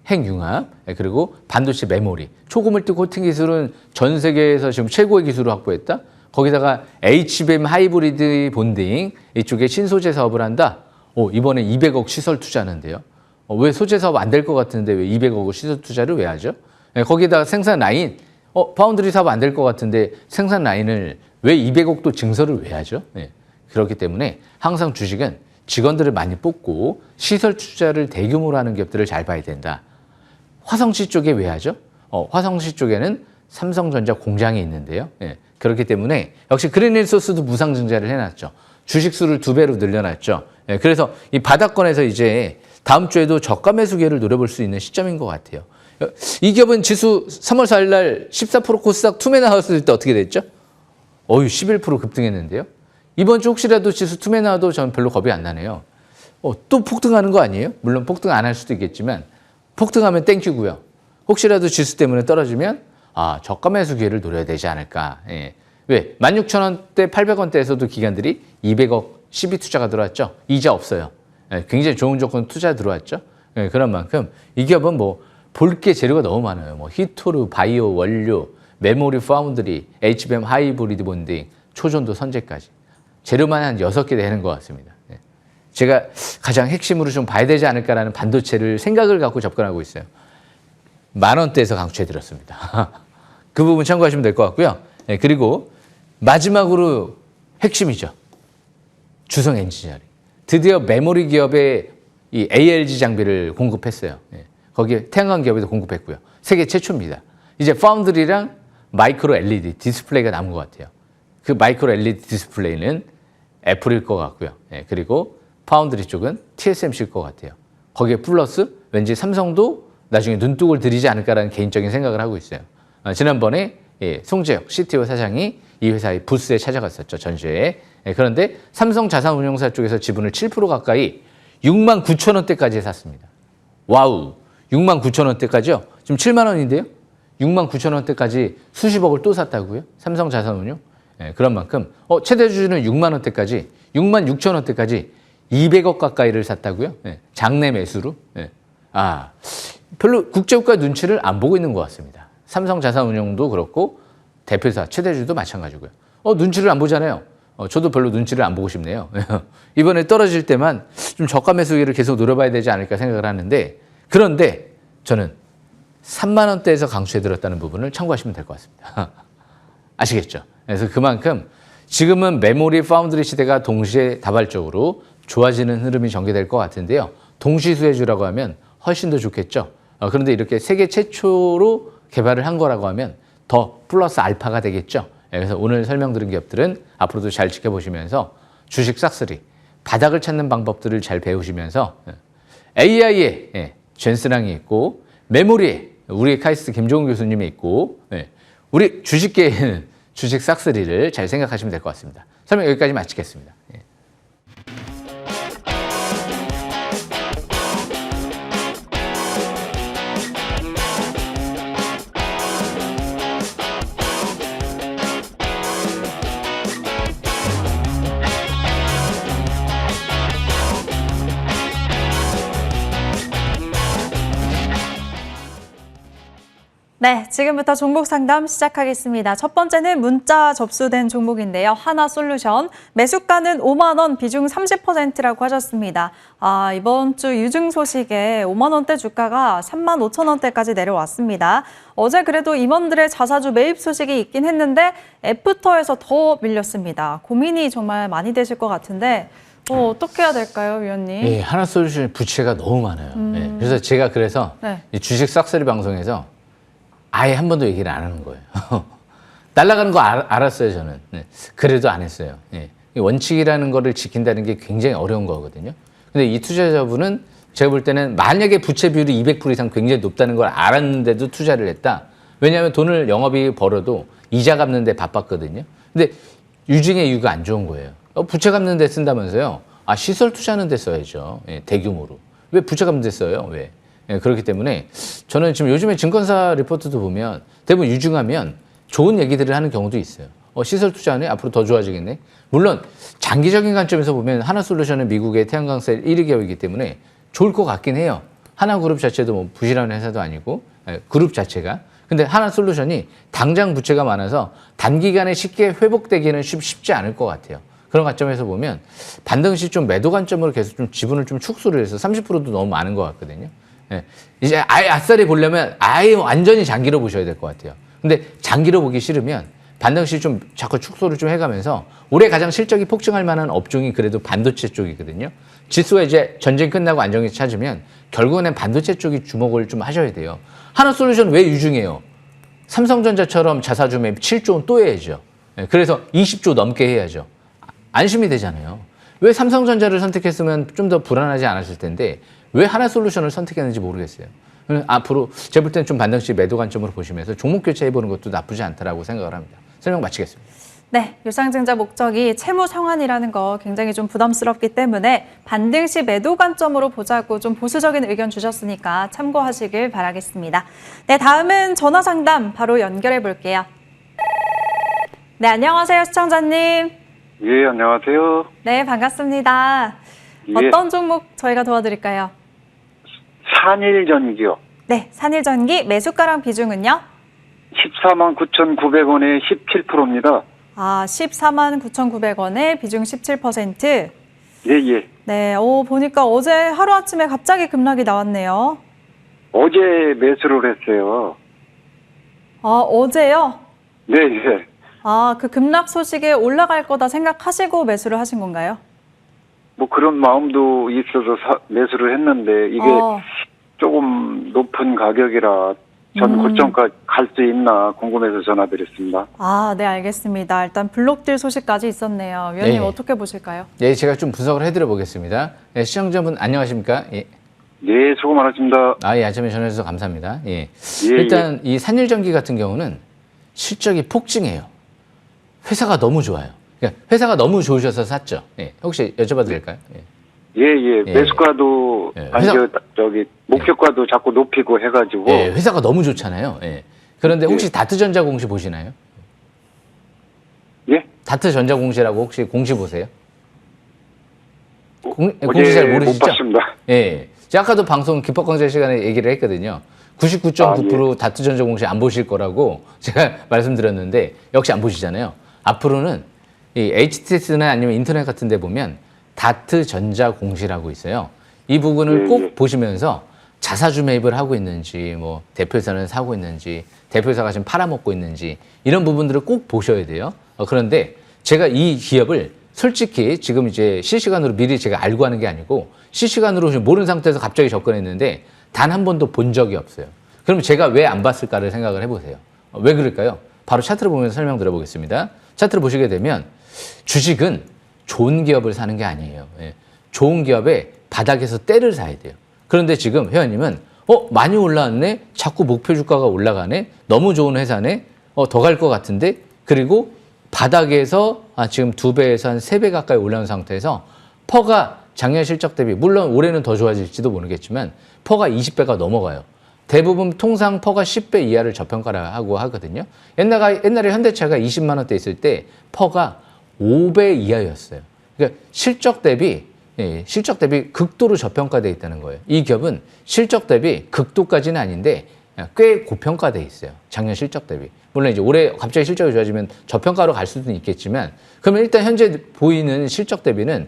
핵융합, 그리고 반도체 메모리, 초고물티 코팅 기술은 전 세계에서 지금 최고의 기술을 확보했다. 거기다가 HBM 하이브리드 본딩 이쪽에 신소재 사업을 한다. 이번에 200억 시설 투자하는데요. 왜 소재 사업 안 될 것 같은데 왜 200억을 시설 투자를 왜 하죠? 거기다가 생산 라인, 파운드리 사업 안 될 것 같은데 생산 라인을 왜 200억도 증설을 왜 하죠? 그렇기 때문에 항상 주식은 직원들을 많이 뽑고 시설 투자를 대규모로 하는 기업들을 잘 봐야 된다. 화성시 쪽에 왜 하죠? 화성시 쪽에는 삼성전자 공장이 있는데요. 그렇기 때문에 역시 그린리소스도 무상증자를 해놨죠. 주식 수를 2배로 늘려놨죠. 그래서 이 바닥권에서 이제 다음 주에도 저가 매수 기회를 노려볼 수 있는 시점인 것 같아요. 이 기업은 지수 3월 4일 날 14% 코스닥 투매 나왔을 때 어떻게 됐죠? 11% 급등했는데요. 이번 주 혹시라도 지수 투매 나와도 저는 별로 겁이 안 나네요. 또 폭등하는 거 아니에요? 물론 폭등 안 할 수도 있겠지만 폭등하면 땡큐고요. 혹시라도 지수 때문에 떨어지면 저가 매수 기회를 노려야 되지 않을까. 왜? 16,000원대, 800원대에서도 기관들이 200억 12 투자가 들어왔죠. 이자 없어요. 굉장히 좋은 조건 투자 들어왔죠. 그런 만큼 이 기업은 뭐 볼 게 재료가 너무 많아요. 뭐 히토르, 바이오, 원료, 메모리 파운드리, HBM 하이브리드 본딩, 초전도 선제까지. 재료만 한 6개 되는 것 같습니다. 예. 제가 가장 핵심으로 좀 봐야 되지 않을까라는 반도체를 생각을 갖고 접근하고 있어요. 10,000원대에서 강추해드렸습니다. 그 부분 참고하시면 될 것 같고요. 예, 그리고 마지막으로 핵심이죠. 주성 엔지니어링. 드디어 메모리 기업에 이 ALG 장비를 공급했어요. 예, 거기에 태양광 기업에도 공급했고요. 세계 최초입니다. 이제 파운드리랑 마이크로 LED 디스플레이가 남은 것 같아요. 그 마이크로 LED 디스플레이는 애플일 것 같고요. 예, 그리고 파운드리 쪽은 TSMC일 것 같아요. 거기에 플러스 왠지 삼성도 나중에 눈독을 들이지 않을까라는 개인적인 생각을 하고 있어요. 지난번에 송재혁 CTO 사장이 이 회사의 부스에 찾아갔었죠. 전시회에. 그런데 삼성 자산운용사 쪽에서 지분을 7% 가까이 69,000원대까지 샀습니다. 와우. 69,000원대까지요? 지금 7만 원인데요? 69,000원대까지 수십억을 또 샀다고요? 삼성 자산운용? 그런 만큼 최대 주주는 6만 원대까지 66,000원대까지 200억 가까이를 샀다고요? 장내 매수로? 별로 국제유가 눈치를 안 보고 있는 것 같습니다. 삼성자산운용도 그렇고 대표사 최대주도 마찬가지고요. 눈치를 안 보잖아요. 저도 별로 눈치를 안 보고 싶네요. 이번에 떨어질 때만 좀 저가 매수기를 계속 노려봐야 되지 않을까 생각을 하는데 그런데 저는 3만 원대에서 강추해드렸다는 부분을 참고하시면 될 것 같습니다. 아시겠죠? 그래서 그만큼 지금은 메모리 파운드리 시대가 동시에 다발적으로 좋아지는 흐름이 전개될 것 같은데요. 동시수혜주라고 하면 훨씬 더 좋겠죠. 그런데 이렇게 세계 최초로 개발을 한 거라고 하면 더 플러스 알파가 되겠죠. 그래서 오늘 설명드린 기업들은 앞으로도 잘 지켜보시면서 주식 싹쓸이, 바닥을 찾는 방법들을 잘 배우시면서 AI에 젠스랑이 있고 메모리에 우리 카이스트 김종훈 교수님이 있고 우리 주식계에는 주식 싹쓸이를 잘 생각하시면 될 것 같습니다. 설명 여기까지 마치겠습니다. 네, 지금부터 종목 상담 시작하겠습니다. 첫 번째는 문자 접수된 종목인데요. 하나솔루션, 매수가는 5만 원, 비중 30%라고 하셨습니다. 이번 주 유증 소식에 5만 원대 주가가 3만 5천 원대까지 내려왔습니다. 어제 그래도 임원들의 자사주 매입 소식이 있긴 했는데 애프터에서 더 밀렸습니다. 고민이 정말 많이 되실 것 같은데 어떻게 해야 될까요, 위원님? 예, 하나솔루션 부채가 너무 많아요. 그래서 제가 이 주식 싹쓸이 방송에서 아예 한 번도 얘기를 안 하는 거예요. 날아가는 거 알았어요, 저는. 그래도 안 했어요. 원칙이라는 거를 지킨다는 게 굉장히 어려운 거거든요. 근데 이 투자자분은 제가 볼 때는 만약에 부채 비율이 200% 이상 굉장히 높다는 걸 알았는데도 투자를 했다. 왜냐하면 돈을 영업이 벌어도 이자 갚는 데 바빴거든요. 근데 유증의 이유가 안 좋은 거예요. 부채 갚는 데 쓴다면서요. 시설 투자하는 데 써야죠. 대규모로. 왜 부채 갚는 데 써요? 왜? 그렇기 때문에 저는 지금 요즘에 증권사 리포트도 보면 대부분 유증하면 좋은 얘기들을 하는 경우도 있어요. 시설 투자하네? 앞으로 더 좋아지겠네? 물론 장기적인 관점에서 보면 하나솔루션은 미국의 태양광셀 1위 기업이기 때문에 좋을 것 같긴 해요. 하나그룹 자체도 뭐 부실한 회사도 아니고 그룹 자체가. 근데 하나솔루션이 당장 부채가 많아서 단기간에 쉽게 회복되기는 쉽지 않을 것 같아요. 그런 관점에서 보면 반등시 좀 매도 관점으로 계속 좀 지분을 좀 축소를 해서 30%도 너무 많은 것 같거든요. 이제 아예 아싸리 보려면 아예 완전히 장기로 보셔야 될 것 같아요. 근데 장기로 보기 싫으면 반등시 좀 자꾸 축소를 좀 해가면서 올해 가장 실적이 폭증할 만한 업종이 그래도 반도체 쪽이거든요. 지수가 이제 전쟁 끝나고 안정이 찾으면 결국에는 반도체 쪽이 주목을 좀 하셔야 돼요. 하나솔루션 왜 유증해요? 삼성전자처럼 자사주 매입 7조 원 또 해야죠. 그래서 20조 넘게 해야죠. 안심이 되잖아요. 왜 삼성전자를 선택했으면 좀 더 불안하지 않았을 텐데 왜 하나솔루션을 선택했는지 모르겠어요. 앞으로 제가 볼 때는 좀 반등시 매도 관점으로 보시면서 종목 교체해보는 것도 나쁘지 않다라고 생각을 합니다. 설명 마치겠습니다. 네, 유상증자 목적이 채무 상환이라는 거 굉장히 좀 부담스럽기 때문에 반등시 매도 관점으로 보자고 좀 보수적인 의견 주셨으니까 참고하시길 바라겠습니다. 네, 다음은 전화 상담 바로 연결해 볼게요. 네, 안녕하세요, 시청자님. 예, 안녕하세요. 네, 반갑습니다. 예. 어떤 종목 저희가 도와드릴까요? 산일전기요. 네, 산일전기 매수가랑 비중은요? 14만 9,900원에 17%입니다. 아, 14만 9,900원에 비중 17%. 예, 예. 네, 보니까 어제 하루아침에 갑자기 급락이 나왔네요. 어제 매수를 했어요. 아, 어제요? 네, 예. 아, 그 급락 소식에 올라갈 거다 생각하시고 매수를 하신 건가요? 뭐 그런 마음도 있어서 매수를 했는데 이게 조금 높은 가격이라 전 고점까지 갈 수 있나 궁금해서 전화드렸습니다. 아, 네, 알겠습니다. 일단 블록딜 소식까지 있었네요. 위원님 네. 어떻게 보실까요? 예, 제가 좀 분석을 해드려 보겠습니다. 예, 시청자분 안녕하십니까? 예. 네, 수고 많으십니다. 아, 예, 아침에 전화주셔서 감사합니다. 예. 예, 일단 이 산일전기 같은 경우는 실적이 폭증해요. 회사가 너무 좋아요. 그러니까 회사가 너무 좋으셔서 샀죠. 예. 혹시 여쭤봐도 될까요? 예. 예, 예. 예. 매수가도 예, 아니 회사- 저기 목표가도 자꾸 높이고 해가지고 예, 회사가 너무 좋잖아요. 예. 그런데 혹시 다트전자 공시 보시나요? 예? 다트전자 공시라고 혹시 공시 보세요? 공시 어제 잘 못 모르시죠? 봤습니다. 예. 제가 아까도 방송 기법강좌 시간에 얘기를 했거든요. 99.9% 다트전자 공시 안 보실 거라고 제가 말씀드렸는데 역시 안 보시잖아요. 앞으로는 이 HTS나 아니면 인터넷 같은 데 보면 다트전자 공시라고 있어요. 이 부분을 예, 꼭 예. 보시면서 자사주 매입을 하고 있는지, 뭐 대표이사는 사고 있는지, 대표이사가 지금 팔아먹고 있는지 이런 부분들을 꼭 보셔야 돼요. 그런데 제가 이 기업을 솔직히 지금 이제 실시간으로 미리 제가 알고 하는 게 아니고 실시간으로 모르는 상태에서 갑자기 접근했는데 단 한 번도 본 적이 없어요. 그럼 제가 왜 안 봤을까를 생각을 해보세요. 왜 그럴까요? 바로 차트를 보면서 설명드려보겠습니다. 차트를 보시게 되면 주식은 좋은 기업을 사는 게 아니에요. 예. 좋은 기업의 바닥에서 때를 사야 돼요. 그런데 지금 회원님은 많이 올라왔네? 자꾸 목표 주가가 올라가네? 너무 좋은 회사네? 더 갈 것 같은데? 그리고 바닥에서 지금 2배에서 한 3배 가까이 올라온 상태에서 퍼가 작년 실적 대비 물론 올해는 더 좋아질지도 모르겠지만 퍼가 20배가 넘어가요. 대부분 통상 퍼가 10배 이하를 저평가라고 하거든요. 옛날에 현대차가 20만 원대 있을 때 퍼가 5배 이하였어요. 그러니까 실적 대비 극도로 저평가되어 있다는 거예요. 이 기업은 실적 대비 극도까지는 아닌데 꽤 고평가되어 있어요. 작년 실적 대비. 물론 이제 올해 갑자기 실적이 좋아지면 저평가로 갈 수도 있겠지만 그러면 일단 현재 보이는 실적 대비는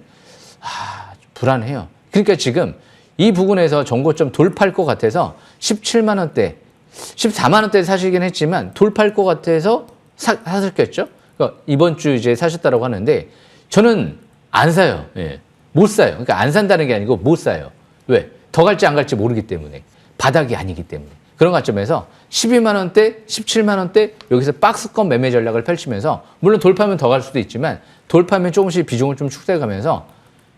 불안해요. 그러니까 지금 이 부분에서 정고점 돌파할 것 같아서 17만 원대, 14만 원대 사시긴 했지만 돌파할 것 같아서 사셨겠죠? 그러니까 이번 주 이제 사셨다라고 하는데 저는 안 사요. 예. 못 사요. 그러니까 안 산다는 게 아니고 못 사요. 왜? 더 갈지 안 갈지 모르기 때문에. 바닥이 아니기 때문에. 그런 관점에서 12만 원대, 17만 원대 여기서 박스권 매매 전략을 펼치면서 물론 돌파하면 더 갈 수도 있지만 돌파하면 조금씩 비중을 좀 축소해가면서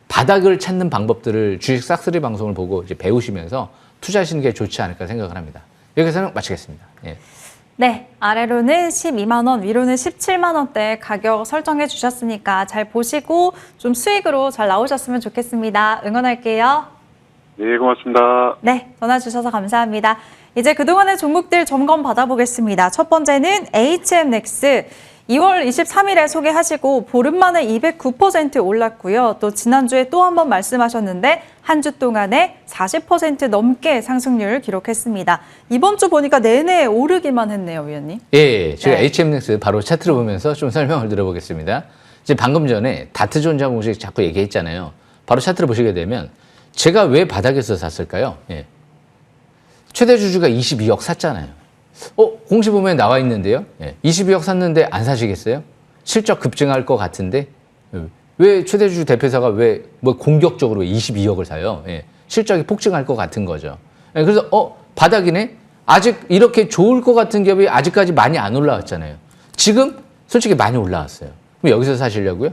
바닥을 찾는 방법들을 주식 싹쓸이 방송을 보고 이제 배우시면서 투자하시는 게 좋지 않을까 생각을 합니다. 여기서는 마치겠습니다. 예. 네, 아래로는 12만 원, 위로는 17만 원대 가격 설정해 주셨으니까 잘 보시고 좀 수익으로 잘 나오셨으면 좋겠습니다. 응원할게요. 네, 고맙습니다. 네, 전화 주셔서 감사합니다. 이제 그동안의 종목들 점검 받아보겠습니다. 첫 번째는 HM넥스. 2월 23일에 소개하시고 보름 만에 209% 올랐고요. 또 지난주에 또 한 번 말씀하셨는데 한 주 동안에 40% 넘게 상승률 기록했습니다. 이번 주 보니까 내내 오르기만 했네요, 위원님. 예, 제가 네. HM넥스 바로 차트를 보면서 좀 설명을 드려보겠습니다. 이제 방금 전에 다트전자 공식 자꾸 얘기했잖아요. 바로 차트를 보시게 되면 제가 왜 바닥에서 샀을까요? 예. 최대 주주가 22억 샀잖아요. 공시 보면 나와 있는데요. 예. 22억 샀는데 안 사시겠어요? 실적 급증할 것 같은데 왜 최대 주주 대표사가 왜 공격적으로 22억을 사요? 예. 실적이 폭증할 것 같은 거죠. 예. 그래서 바닥이네. 아직 이렇게 좋을 것 같은 기업이 아직까지 많이 안 올라왔잖아요. 지금 솔직히 많이 올라왔어요. 그럼 여기서 사시려고요?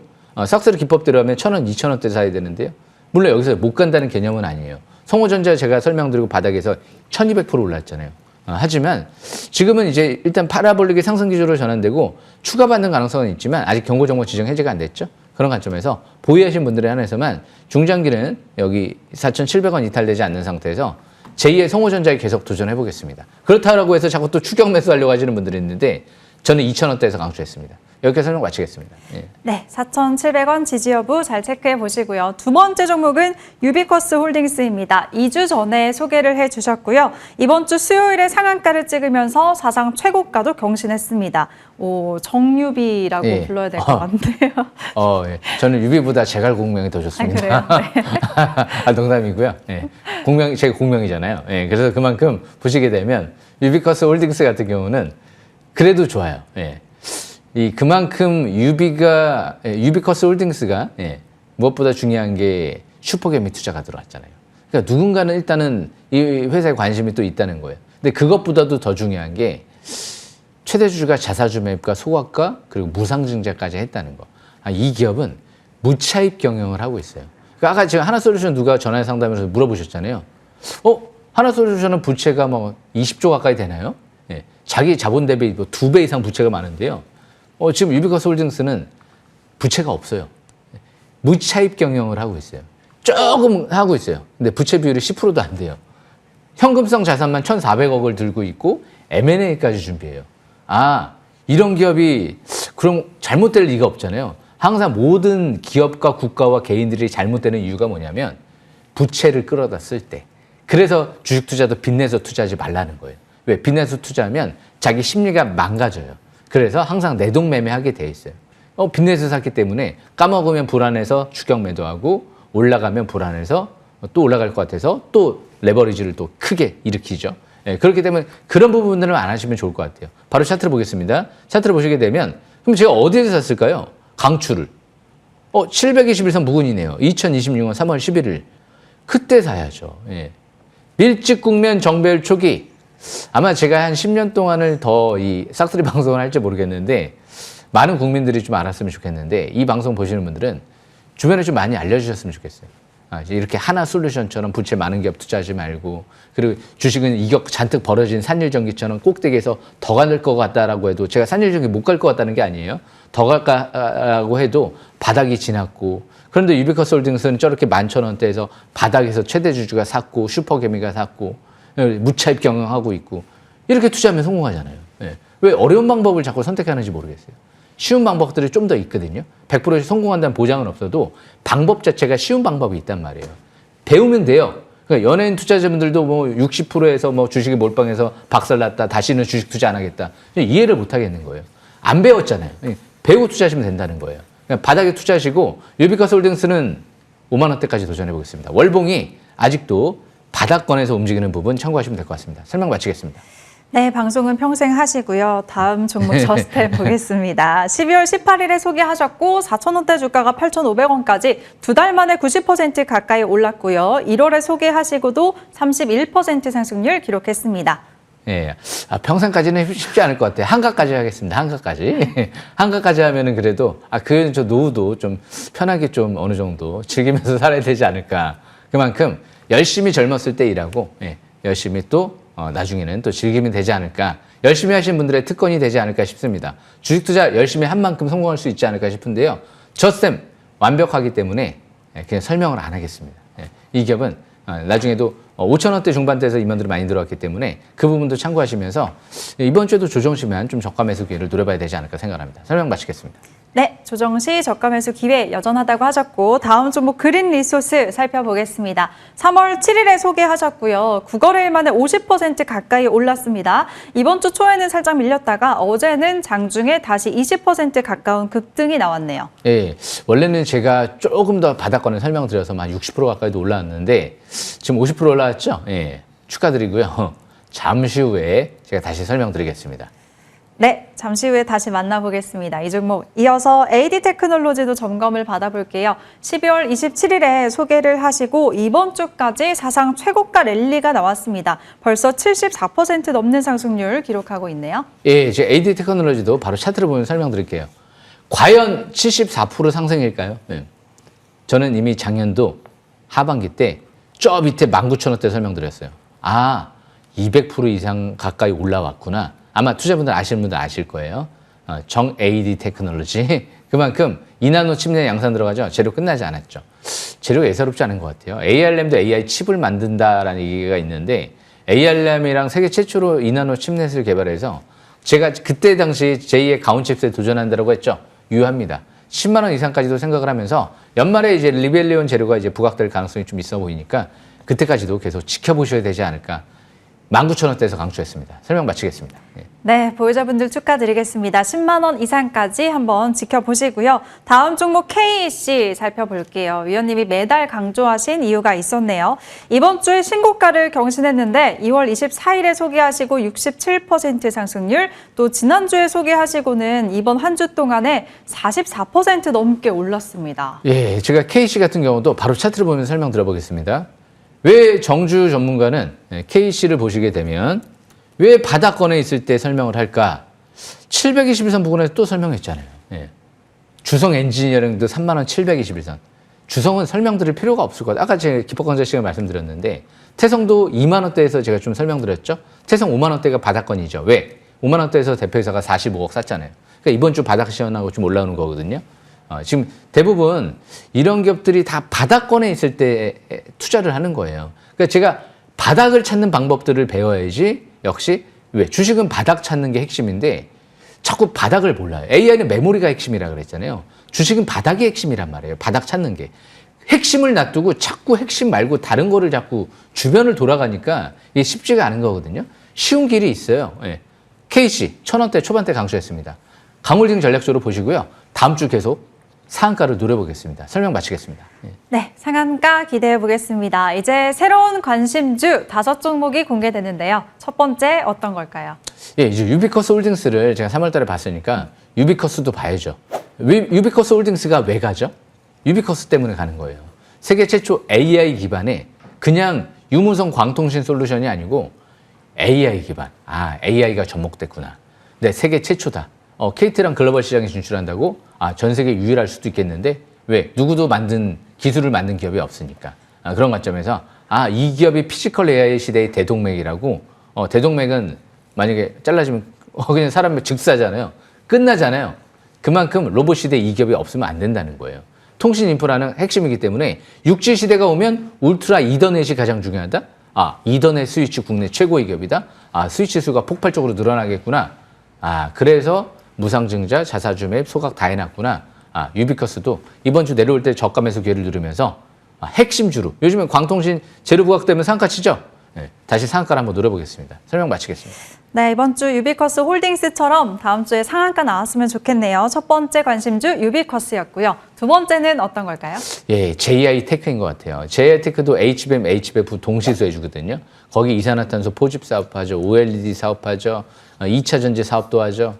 싹쓸이 기법대로 하면 1,000원, 2,000원대 사야 되는데요. 물론 여기서 못 간다는 개념은 아니에요. 성호전자 제가 설명드리고 바닥에서 1200% 올랐잖아요. 하지만 지금은 이제 일단 파라볼릭의 상승 기조로 전환되고 추가받는 가능성은 있지만 아직 경고정보 지정 해제가 안 됐죠. 그런 관점에서 보유하신 분들에 한해서만 중장기는 여기 4,700원 이탈되지 않는 상태에서 제2의 성호전자에 계속 도전해 보겠습니다. 그렇다고 해서 자꾸 또 추격 매수하려고 하시는 분들이 있는데 저는 2,000원대에서 강추했습니다. 여기까지 설명 마치겠습니다. 예. 네, 4,700원 지지 여부 잘 체크해 보시고요. 두 번째 종목은 유비쿼스 홀딩스입니다. 2주 전에 소개를 해 주셨고요. 이번 주 수요일에 상한가를 찍으면서 사상 최고가도 경신했습니다. 오, 정유비라고 예. 불러야 될 것 같은데요. 예. 저는 유비보다 제갈 공명이 더 좋습니다. 아, 그래요? 네. 농담이고요. 예. 제가 공명이잖아요. 예. 그래서 그만큼 보시게 되면 유비쿼스 홀딩스 같은 경우는 그래도 좋아요. 예. 그만큼 유비쿼스 홀딩스가 무엇보다 중요한 게 슈퍼개미 투자가 들어왔잖아요. 그러니까 누군가는 일단은 이 회사에 관심이 또 있다는 거예요. 근데 그것보다도 더 중요한 게 최대 주주가 자사주 매입과 소각과 그리고 무상증자까지 했다는 거. 이 기업은 무차입 경영을 하고 있어요. 그러니까 아까 지금 하나솔루션 누가 전화 상담에서 물어보셨잖아요. 하나솔루션은 부채가 뭐 20조 가까이 되나요? 예. 자기 자본 대비 뭐 2배 이상 부채가 많은데요. 지금 유비쿼스 홀딩스는 부채가 없어요. 무차입 경영을 하고 있어요. 조금 하고 있어요. 근데 부채 비율이 10%도 안 돼요. 현금성 자산만 1,400억을 들고 있고 M&A까지 준비해요. 이런 기업이 그럼 잘못될 리가 없잖아요. 항상 모든 기업과 국가와 개인들이 잘못되는 이유가 뭐냐면 부채를 끌어다 쓸 때. 그래서 주식 투자도 빚내서 투자하지 말라는 거예요. 왜? 빚내서 투자하면 자기 심리가 망가져요. 그래서 항상 내동매매하게 돼 있어요. 빚내서 샀기 때문에 까먹으면 불안해서 추격 매도하고 올라가면 불안해서 또 올라갈 것 같아서 또 레버리지를 또 크게 일으키죠. 그렇기 때문에 그런 부분들을 안 하시면 좋을 것 같아요. 바로 차트를 보겠습니다. 차트를 보시게 되면 그럼 제가 어디에서 샀을까요? 강추를. 721선 무근이네요. 2026년 3월 11일. 그때 사야죠. 밀집 국면 정배열 초기. 아마 제가 한 10년 동안을 더 이 싹쓸이 방송을 할지 모르겠는데 많은 국민들이 좀 알았으면 좋겠는데 이 방송 보시는 분들은 주변에 좀 많이 알려주셨으면 좋겠어요. 이렇게 하나솔루션처럼 부채 많은 기업 투자하지 말고 그리고 주식은 이격 잔뜩 벌어진 산일전기처럼 꼭대기에서 더 갈 것 같다라고 해도 제가 산일전기 못 갈 것 같다는 게 아니에요. 더 갈까라고 해도 바닥이 지났고 그런데 유비쿼스 홀딩스는 저렇게 11,000원대에서 바닥에서 최대 주주가 샀고 슈퍼개미가 샀고 무차입 경영하고 있고 이렇게 투자하면 성공하잖아요. 왜 어려운 방법을 자꾸 선택하는지 모르겠어요. 쉬운 방법들이 좀 더 있거든요. 100% 성공한다는 보장은 없어도 방법 자체가 쉬운 방법이 있단 말이에요. 배우면 돼요. 그러니까 연예인 투자자분들도 뭐 60%에서 뭐 주식에 몰빵해서 박살났다. 다시는 주식 투자 안 하겠다. 이해를 못 하겠는 거예요. 안 배웠잖아요. 배우고 투자하시면 된다는 거예요. 그냥 바닥에 투자하시고 유비쿼스 홀딩스는 5만 원대까지 도전해 보겠습니다. 월봉이 아직도 바닥권에서 움직이는 부분 참고하시면 될 것 같습니다. 설명 마치겠습니다. 네, 방송은 평생 하시고요. 다음 종목 저스텝 보겠습니다. 12월 18일에 소개하셨고 4,000원대 주가가 8,500원까지 두 달 만에 90% 가까이 올랐고요. 1월에 소개하시고도 31% 상승률 기록했습니다. 평생까지는 쉽지 않을 것 같아요. 한가까지 하겠습니다. 한가까지. 한가까지 하면은 그래도, 저 노후도 좀 편하게 좀 어느 정도 즐기면서 살아야 되지 않을까. 그만큼 열심히 젊었을 때 일하고, 열심히 또, 나중에는 또 즐기면 되지 않을까. 열심히 하신 분들의 특권이 되지 않을까 싶습니다. 주식 투자 열심히 한 만큼 성공할 수 있지 않을까 싶은데요. 저쌤 완벽하기 때문에 그냥 설명을 안 하겠습니다. 이 기업은 나중에도 5,000원대 중반대에서 임원들이 많이 들어왔기 때문에 그 부분도 참고하시면서 이번 주에도 조정 시면 좀 저가 매수 기회를 노려봐야 되지 않을까 생각합니다. 설명 마치겠습니다. 네, 조정 시 저가 매수 기회 여전하다고 하셨고 다음 종목 그린 리소스 살펴보겠습니다. 3월 7일에 소개하셨고요. 9거래일 만에 50% 가까이 올랐습니다. 이번 주 초에는 살짝 밀렸다가 어제는 장중에 다시 20% 가까운 급등이 나왔네요. 원래는 제가 조금 더 바닥권을 설명드려서 한 60% 가까이도 올라왔는데 지금 50% 올라왔죠? 축하드리고요. 잠시 후에 제가 다시 설명드리겠습니다. 네, 잠시 후에 다시 만나보겠습니다. 이 종목 이어서 AD테크놀로지도 점검을 받아볼게요. 12월 27일에 소개를 하시고 이번 주까지 사상 최고가 랠리가 나왔습니다. 벌써 74% 넘는 상승률 기록하고 있네요. 이제 AD테크놀로지도 바로 차트를 보면 설명드릴게요. 과연 74% 상승일까요? 저는 이미 작년도 하반기 때 저 밑에 19,000원대 설명드렸어요. 200% 이상 가까이 올라왔구나. 아마 투자분들 아시는 분들 아실 거예요. 정 AD 테크놀로지. 그만큼 2나노 칩내 양산 들어가죠. 재료 끝나지 않았죠. 재료가 예사롭지 않은 것 같아요. ARM도 AI 칩을 만든다라는 얘기가 있는데 ARM이랑 세계 최초로 2나노 칩넷을 개발해서 제가 그때 당시 제2의 가온칩스에 도전한다고 했죠. 유효합니다. 10만 원 이상까지도 생각을 하면서 연말에 이제 리벨리온 재료가 이제 부각될 가능성이 좀 있어 보이니까 그때까지도 계속 지켜보셔야 되지 않을까. 19,000원대에서 강추했습니다. 설명 마치겠습니다. 예. 네, 보유자분들 축하드리겠습니다. 10만 원 이상까지 한번 지켜보시고요. 다음 종목 KC 살펴볼게요. 위원님이 매달 강조하신 이유가 있었네요. 이번 주에 신고가를 경신했는데 2월 24일에 소개하시고 67% 상승률, 또 지난주에 소개하시고는 이번 한 주 동안에 44% 넘게 올랐습니다. 예, 제가 KC 같은 경우도 바로 차트를 보면 설명 들어보겠습니다. 왜 정주 전문가는 KC를 보시게 되면 왜 바닥권에 있을 때 설명을 할까? 721선 부근에서 또 설명했잖아요. 예. 주성 엔지니어링도 3만 원 721선. 주성은 설명드릴 필요가 없을 것 같아요. 아까 제가 기법 강좌 시간에 말씀드렸는데 태성도 2만 원대에서 제가 좀 설명드렸죠. 태성 5만 원대가 바닥권이죠. 왜? 5만 원대에서 대표이사가 45억 샀잖아요. 그러니까 이번 주 바닥 시연하고 좀 올라오는 거거든요. 지금 대부분 이런 기업들이 다 바닥권에 있을 때 투자를 하는 거예요. 그러니까 제가 바닥을 찾는 방법들을 배워야지. 역시 왜? 주식은 바닥 찾는 게 핵심인데 자꾸 바닥을 몰라요. AI는 메모리가 핵심이라 그랬잖아요. 주식은 바닥이 핵심이란 말이에요. 바닥 찾는 게. 핵심을 놔두고 자꾸 핵심 말고 다른 거를 자꾸 주변을 돌아가니까 이게 쉽지가 않은 거거든요. 쉬운 길이 있어요. 예. KC 1,000원대 초반대 강조했습니다. 강홀딩 전략적으로 보시고요. 다음 주 계속 상한가를 노려보겠습니다. 설명 마치겠습니다. 예. 네, 상한가 기대해 보겠습니다. 이제 새로운 관심주 5종목이 공개되는데요. 첫 번째 어떤 걸까요? 예, 이제 유비커스 홀딩스를 제가 3월 달에 봤으니까 유비커스도 봐야죠. 유비커스 홀딩스가 왜 가죠? 유비커스 때문에 가는 거예요. 세계 최초 AI 기반의 그냥 유무선 광통신 솔루션이 아니고 AI 기반. 아, AI가 접목됐구나. 네, 세계 최초다. KT랑 글로벌 시장에 진출한다고? 전 세계 유일할 수도 있겠는데 왜? 누구도 기술을 만든 기업이 없으니까. 그런 관점에서 이 기업이 피지컬 AI 시대의 대동맥이라고. 대동맥은 만약에 잘라지면 그냥 사람 즉사잖아요. 끝나잖아요. 그만큼 로봇 시대 이 기업이 없으면 안 된다는 거예요. 통신 인프라는 핵심이기 때문에 6G 시대가 오면 울트라 이더넷이 가장 중요하다? 이더넷 스위치 국내 최고의 기업이다? 스위치 수가 폭발적으로 늘어나겠구나. 그래서 무상증자, 자사주 매입, 소각 다 해놨구나. 유비커스도 이번 주 내려올 때 저가 매수 기회를 누리면서 핵심주로. 요즘엔 광통신 재료 부각되면 상가 치죠? 네, 다시 상한가를 한번 노려보겠습니다. 설명 마치겠습니다. 네, 이번 주 유비커스 홀딩스처럼 다음 주에 상한가 나왔으면 좋겠네요. 첫 번째 관심주 유비커스였고요. 두 번째는 어떤 걸까요? 예, JI 테크인 것 같아요. JI 테크도 HBM, HBF 동시수 해주거든요. 거기 이산화탄소 포집 사업하죠. OLED 사업하죠. 2차 전지 사업도 하죠.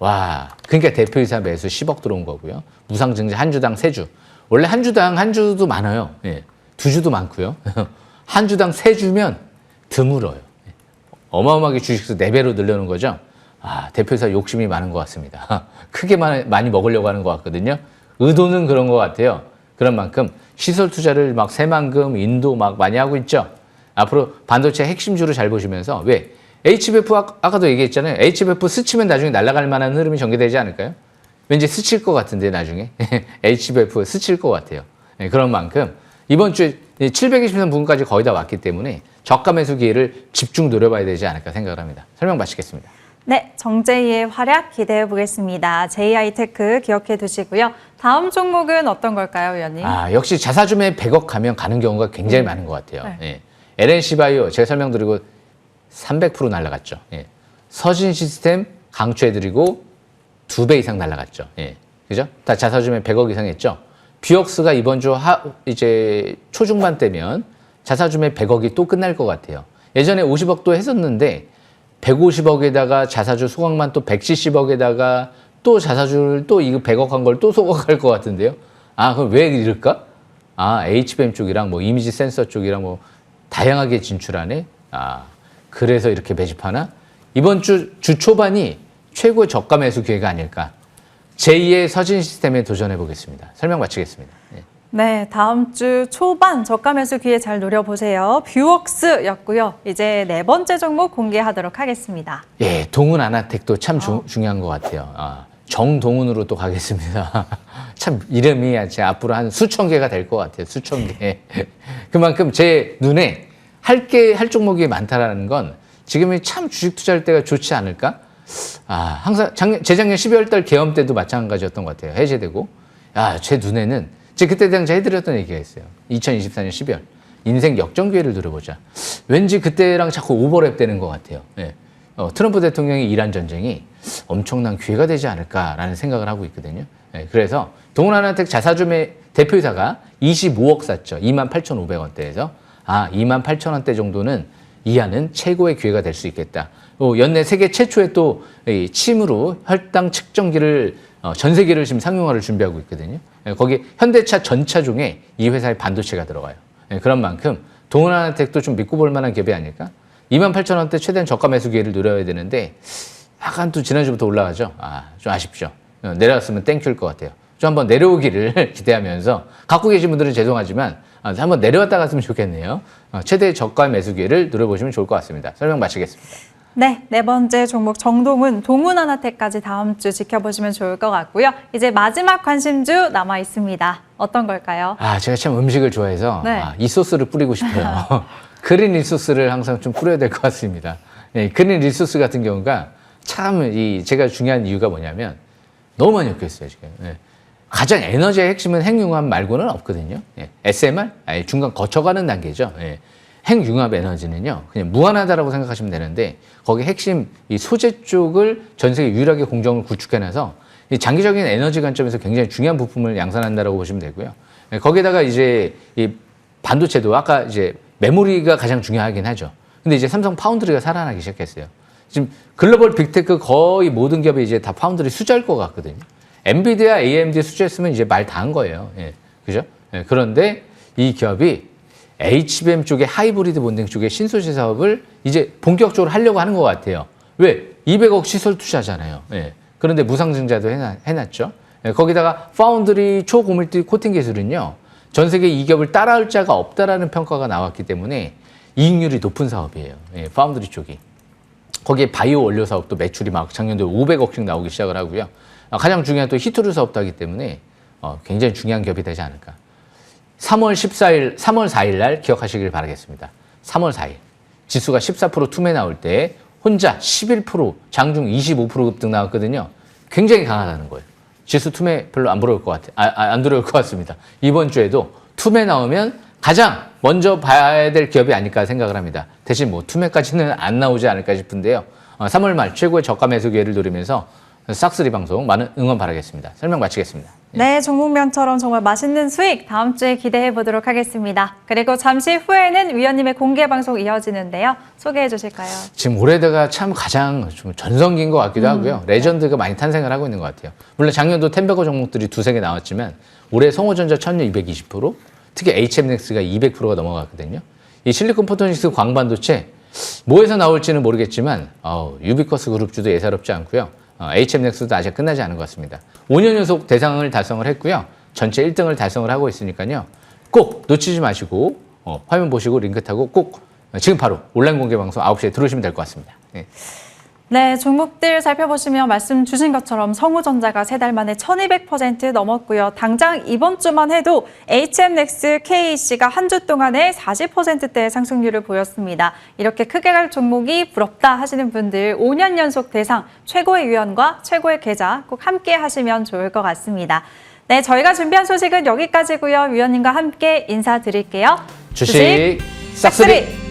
와, 그러니까 대표이사 매수 10억 들어온 거고요. 무상증자 한 주당 3주. 원래 한 주도 많아요. 예, 2주도 많고요. 한 주당 3주면 드물어요. 어마어마하게 주식수 4배로 늘려놓은 거죠. 대표이사 욕심이 많은 것 같습니다. 크게 많이 먹으려고 하는 것 같거든요. 의도는 그런 것 같아요. 그런 만큼 시설 투자를 막 새만금, 인도 막 많이 하고 있죠. 앞으로 반도체 핵심주로 잘 보시면서 왜? HBF 아까도 얘기했잖아요. HBF 스치면 나중에 날아갈 만한 흐름이 전개되지 않을까요? 왠지 스칠 것 같은데 나중에 HBF 스칠 것 같아요. 그런 만큼 이번 주에 720선 부근까지 거의 다 왔기 때문에 저가 매수 기회를 집중 노려봐야 되지 않을까 생각을 합니다. 설명 마치겠습니다. 네, 정제이의 활약 기대해 보겠습니다. JI테크 기억해 두시고요. 다음 종목은 어떤 걸까요, 위원님? 역시 자사주매 100억 가면 가는 경우가 굉장히 많은 것 같아요. 네. 예. LNC바이오 제가 설명드리고 300% 날라갔죠. 예. 서진 시스템 강추해드리고 2배 이상 날라갔죠. 예. 그죠? 다 자사주매 100억 이상 했죠. 뷰옥스가 이번 주 이제 초중반 때면 자사주매 100억이 또 끝날 것 같아요. 예전에 50억도 했었는데 150억에다가 자사주 소각만 또 170억에다가 또 자사주를 또 이거 100억 한 걸 또 소각할 것 같은데요. 그럼 왜 이럴까? HBM 쪽이랑 뭐 이미지 센서 쪽이랑 뭐 다양하게 진출하네. 그래서 이렇게 매집하나? 이번 주 초반이 최고의 저가 매수 기회가 아닐까. 제2의 서진 시스템에 도전해 보겠습니다. 설명 마치겠습니다. 예. 네, 다음 주 초반 저가 매수 기회 잘 노려보세요. 뷰웍스였고요. 이제 네 번째 종목 공개하도록 하겠습니다. 예, 동훈 아나텍도 참 중요한 것 같아요. 정동훈으로 또 가겠습니다. 참 이름이 앞으로 한 수천 개가 될 것 같아요. 수천 개. 그만큼 제 눈에 할 종목이 많다라는 건 지금이 참 주식 투자할 때가 좋지 않을까? 항상 재작년 12월 달 계엄 때도 마찬가지였던 것 같아요. 해제되고. 제 눈에는, 제가 그때 당시 해드렸던 얘기가 있어요. 2024년 12월. 인생 역전 기회를 누려보자. 왠지 그때랑 자꾸 오버랩 되는 것 같아요. 예. 트럼프 대통령의 이란 전쟁이 엄청난 기회가 되지 않을까라는 생각을 하고 있거든요. 예. 그래서 동원하나텍 자사주의 대표이사가 25억 샀죠. 28,500원대에서. 28,000원대 정도는 이하는 최고의 기회가 될 수 있겠다. 연내 세계 최초의 또 침으로 혈당 측정기를 전 세계를 지금 상용화를 준비하고 있거든요. 거기 현대차 전차 중에 이 회사의 반도체가 들어가요. 그런 만큼 동원하나텍도 좀 믿고 볼 만한 기업이 아닐까? 28,000원대 최대한 저가 매수 기회를 노려야 되는데 약간 또 지난주부터 올라가죠. 좀 아쉽죠. 내려왔으면 땡큐일 것 같아요. 좀 한번 내려오기를 기대하면서 갖고 계신 분들은 죄송하지만 한번 내려왔다 갔으면 좋겠네요. 최대 저가 매수 기회를 노려보시면 좋을 것 같습니다. 설명 마치겠습니다. 네, 네 번째 종목 정동훈, 동훈하나텍까지 다음 주 지켜보시면 좋을 것 같고요. 이제 마지막 관심주 남아 있습니다. 어떤 걸까요? 제가 참 음식을 좋아해서 네. 이 소스를 뿌리고 싶어요. 그린 립소스를 항상 좀 뿌려야 될 것 같습니다. 그린 립소스 같은 경우가 참 제가 중요한 이유가 뭐냐면 너무 많이 엮여있어요, 지금. 가장 에너지의 핵심은 핵융합 말고는 없거든요. SMR? 중간 거쳐가는 단계죠. 핵융합 에너지는요, 그냥 무한하다라고 생각하시면 되는데, 거기 핵심 이 소재 쪽을 전 세계 유일하게 공정을 구축해놔서 이 장기적인 에너지 관점에서 굉장히 중요한 부품을 양산한다라고 보시면 되고요. 거기다가 이제 이 반도체도 아까 이제 메모리가 가장 중요하긴 하죠. 근데 이제 삼성 파운드리가 살아나기 시작했어요. 지금 글로벌 빅테크 거의 모든 기업이 이제 다 파운드리 수주할 것 같거든요. 엔비디아, AMD 수주했으면 이제 말 다 한 거예요. 그죠? 그런데 이 기업이 HBM 쪽에 하이브리드 본딩 쪽에 신소재 사업을 이제 본격적으로 하려고 하는 것 같아요. 왜? 200억 시설 투자잖아요. 그런데 무상증자도 해놨죠. 거기다가 파운드리 초고밀도 코팅 기술은요, 전 세계 이 기업을 따라올 자가 없다라는 평가가 나왔기 때문에 이익률이 높은 사업이에요. 파운드리 쪽이. 거기에 바이오 원료 사업도 매출이 막 작년도에 500억씩 나오기 시작을 하고요. 가장 중요한 또 히토류 사업도 하기 때문에 굉장히 중요한 기업이 되지 않을까. 3월 4일 날 기억하시길 바라겠습니다. 3월 4일. 지수가 14% 투매 나올 때 혼자 11%, 장중 25% 급등 나왔거든요. 굉장히 강하다는 거예요. 지수 투매 별로 안 들어올 것 안 들어올 것 같습니다. 이번 주에도 투매 나오면 가장 먼저 봐야 될 기업이 아닐까 생각을 합니다. 대신 뭐 투매까지는 안 나오지 않을까 싶은데요. 3월 말 최고의 저가 매수 기회를 노리면서 싹쓸이 방송 많은 응원 바라겠습니다. 설명 마치겠습니다. 네, 종목명처럼 정말 맛있는 수익 다음 주에 기대해 보도록 하겠습니다. 그리고 잠시 후에는 위원님의 공개 방송 이어지는데요. 소개해 주실까요? 지금 올해가 참 가장 좀 전성기인 것 같기도 하고요. 레전드가 많이 탄생을 하고 있는 것 같아요. 물론 작년도 텐베거 종목들이 두세 개 나왔지만 올해 성호전자 1220%, 특히 HMX가 200%가 넘어갔거든요. 이 실리콘 포토닉스 광반도체 뭐에서 나올지는 모르겠지만 유비커스 그룹주도 예사롭지 않고요. HMX도 아직 끝나지 않은 것 같습니다. 5년 연속 대상을 달성을 했고요. 전체 1등을 달성을 하고 있으니까요. 꼭 놓치지 마시고 화면 보시고 링크 타고 꼭 지금 바로 온라인 공개 방송 9시에 들어오시면 될 것 같습니다. 네, 종목들 살펴보시면 말씀 주신 것처럼 성우전자가 3달 만에 1200% 넘었고요. 당장 이번 주만 해도 HMX, KC가 한 주 동안에 40%대의 상승률을 보였습니다. 이렇게 크게 갈 종목이 부럽다 하시는 분들 5년 연속 대상, 최고의 위원과 최고의 계좌 꼭 함께 하시면 좋을 것 같습니다. 네, 저희가 준비한 소식은 여기까지고요. 위원님과 함께 인사드릴게요. 주식 싹쓸이!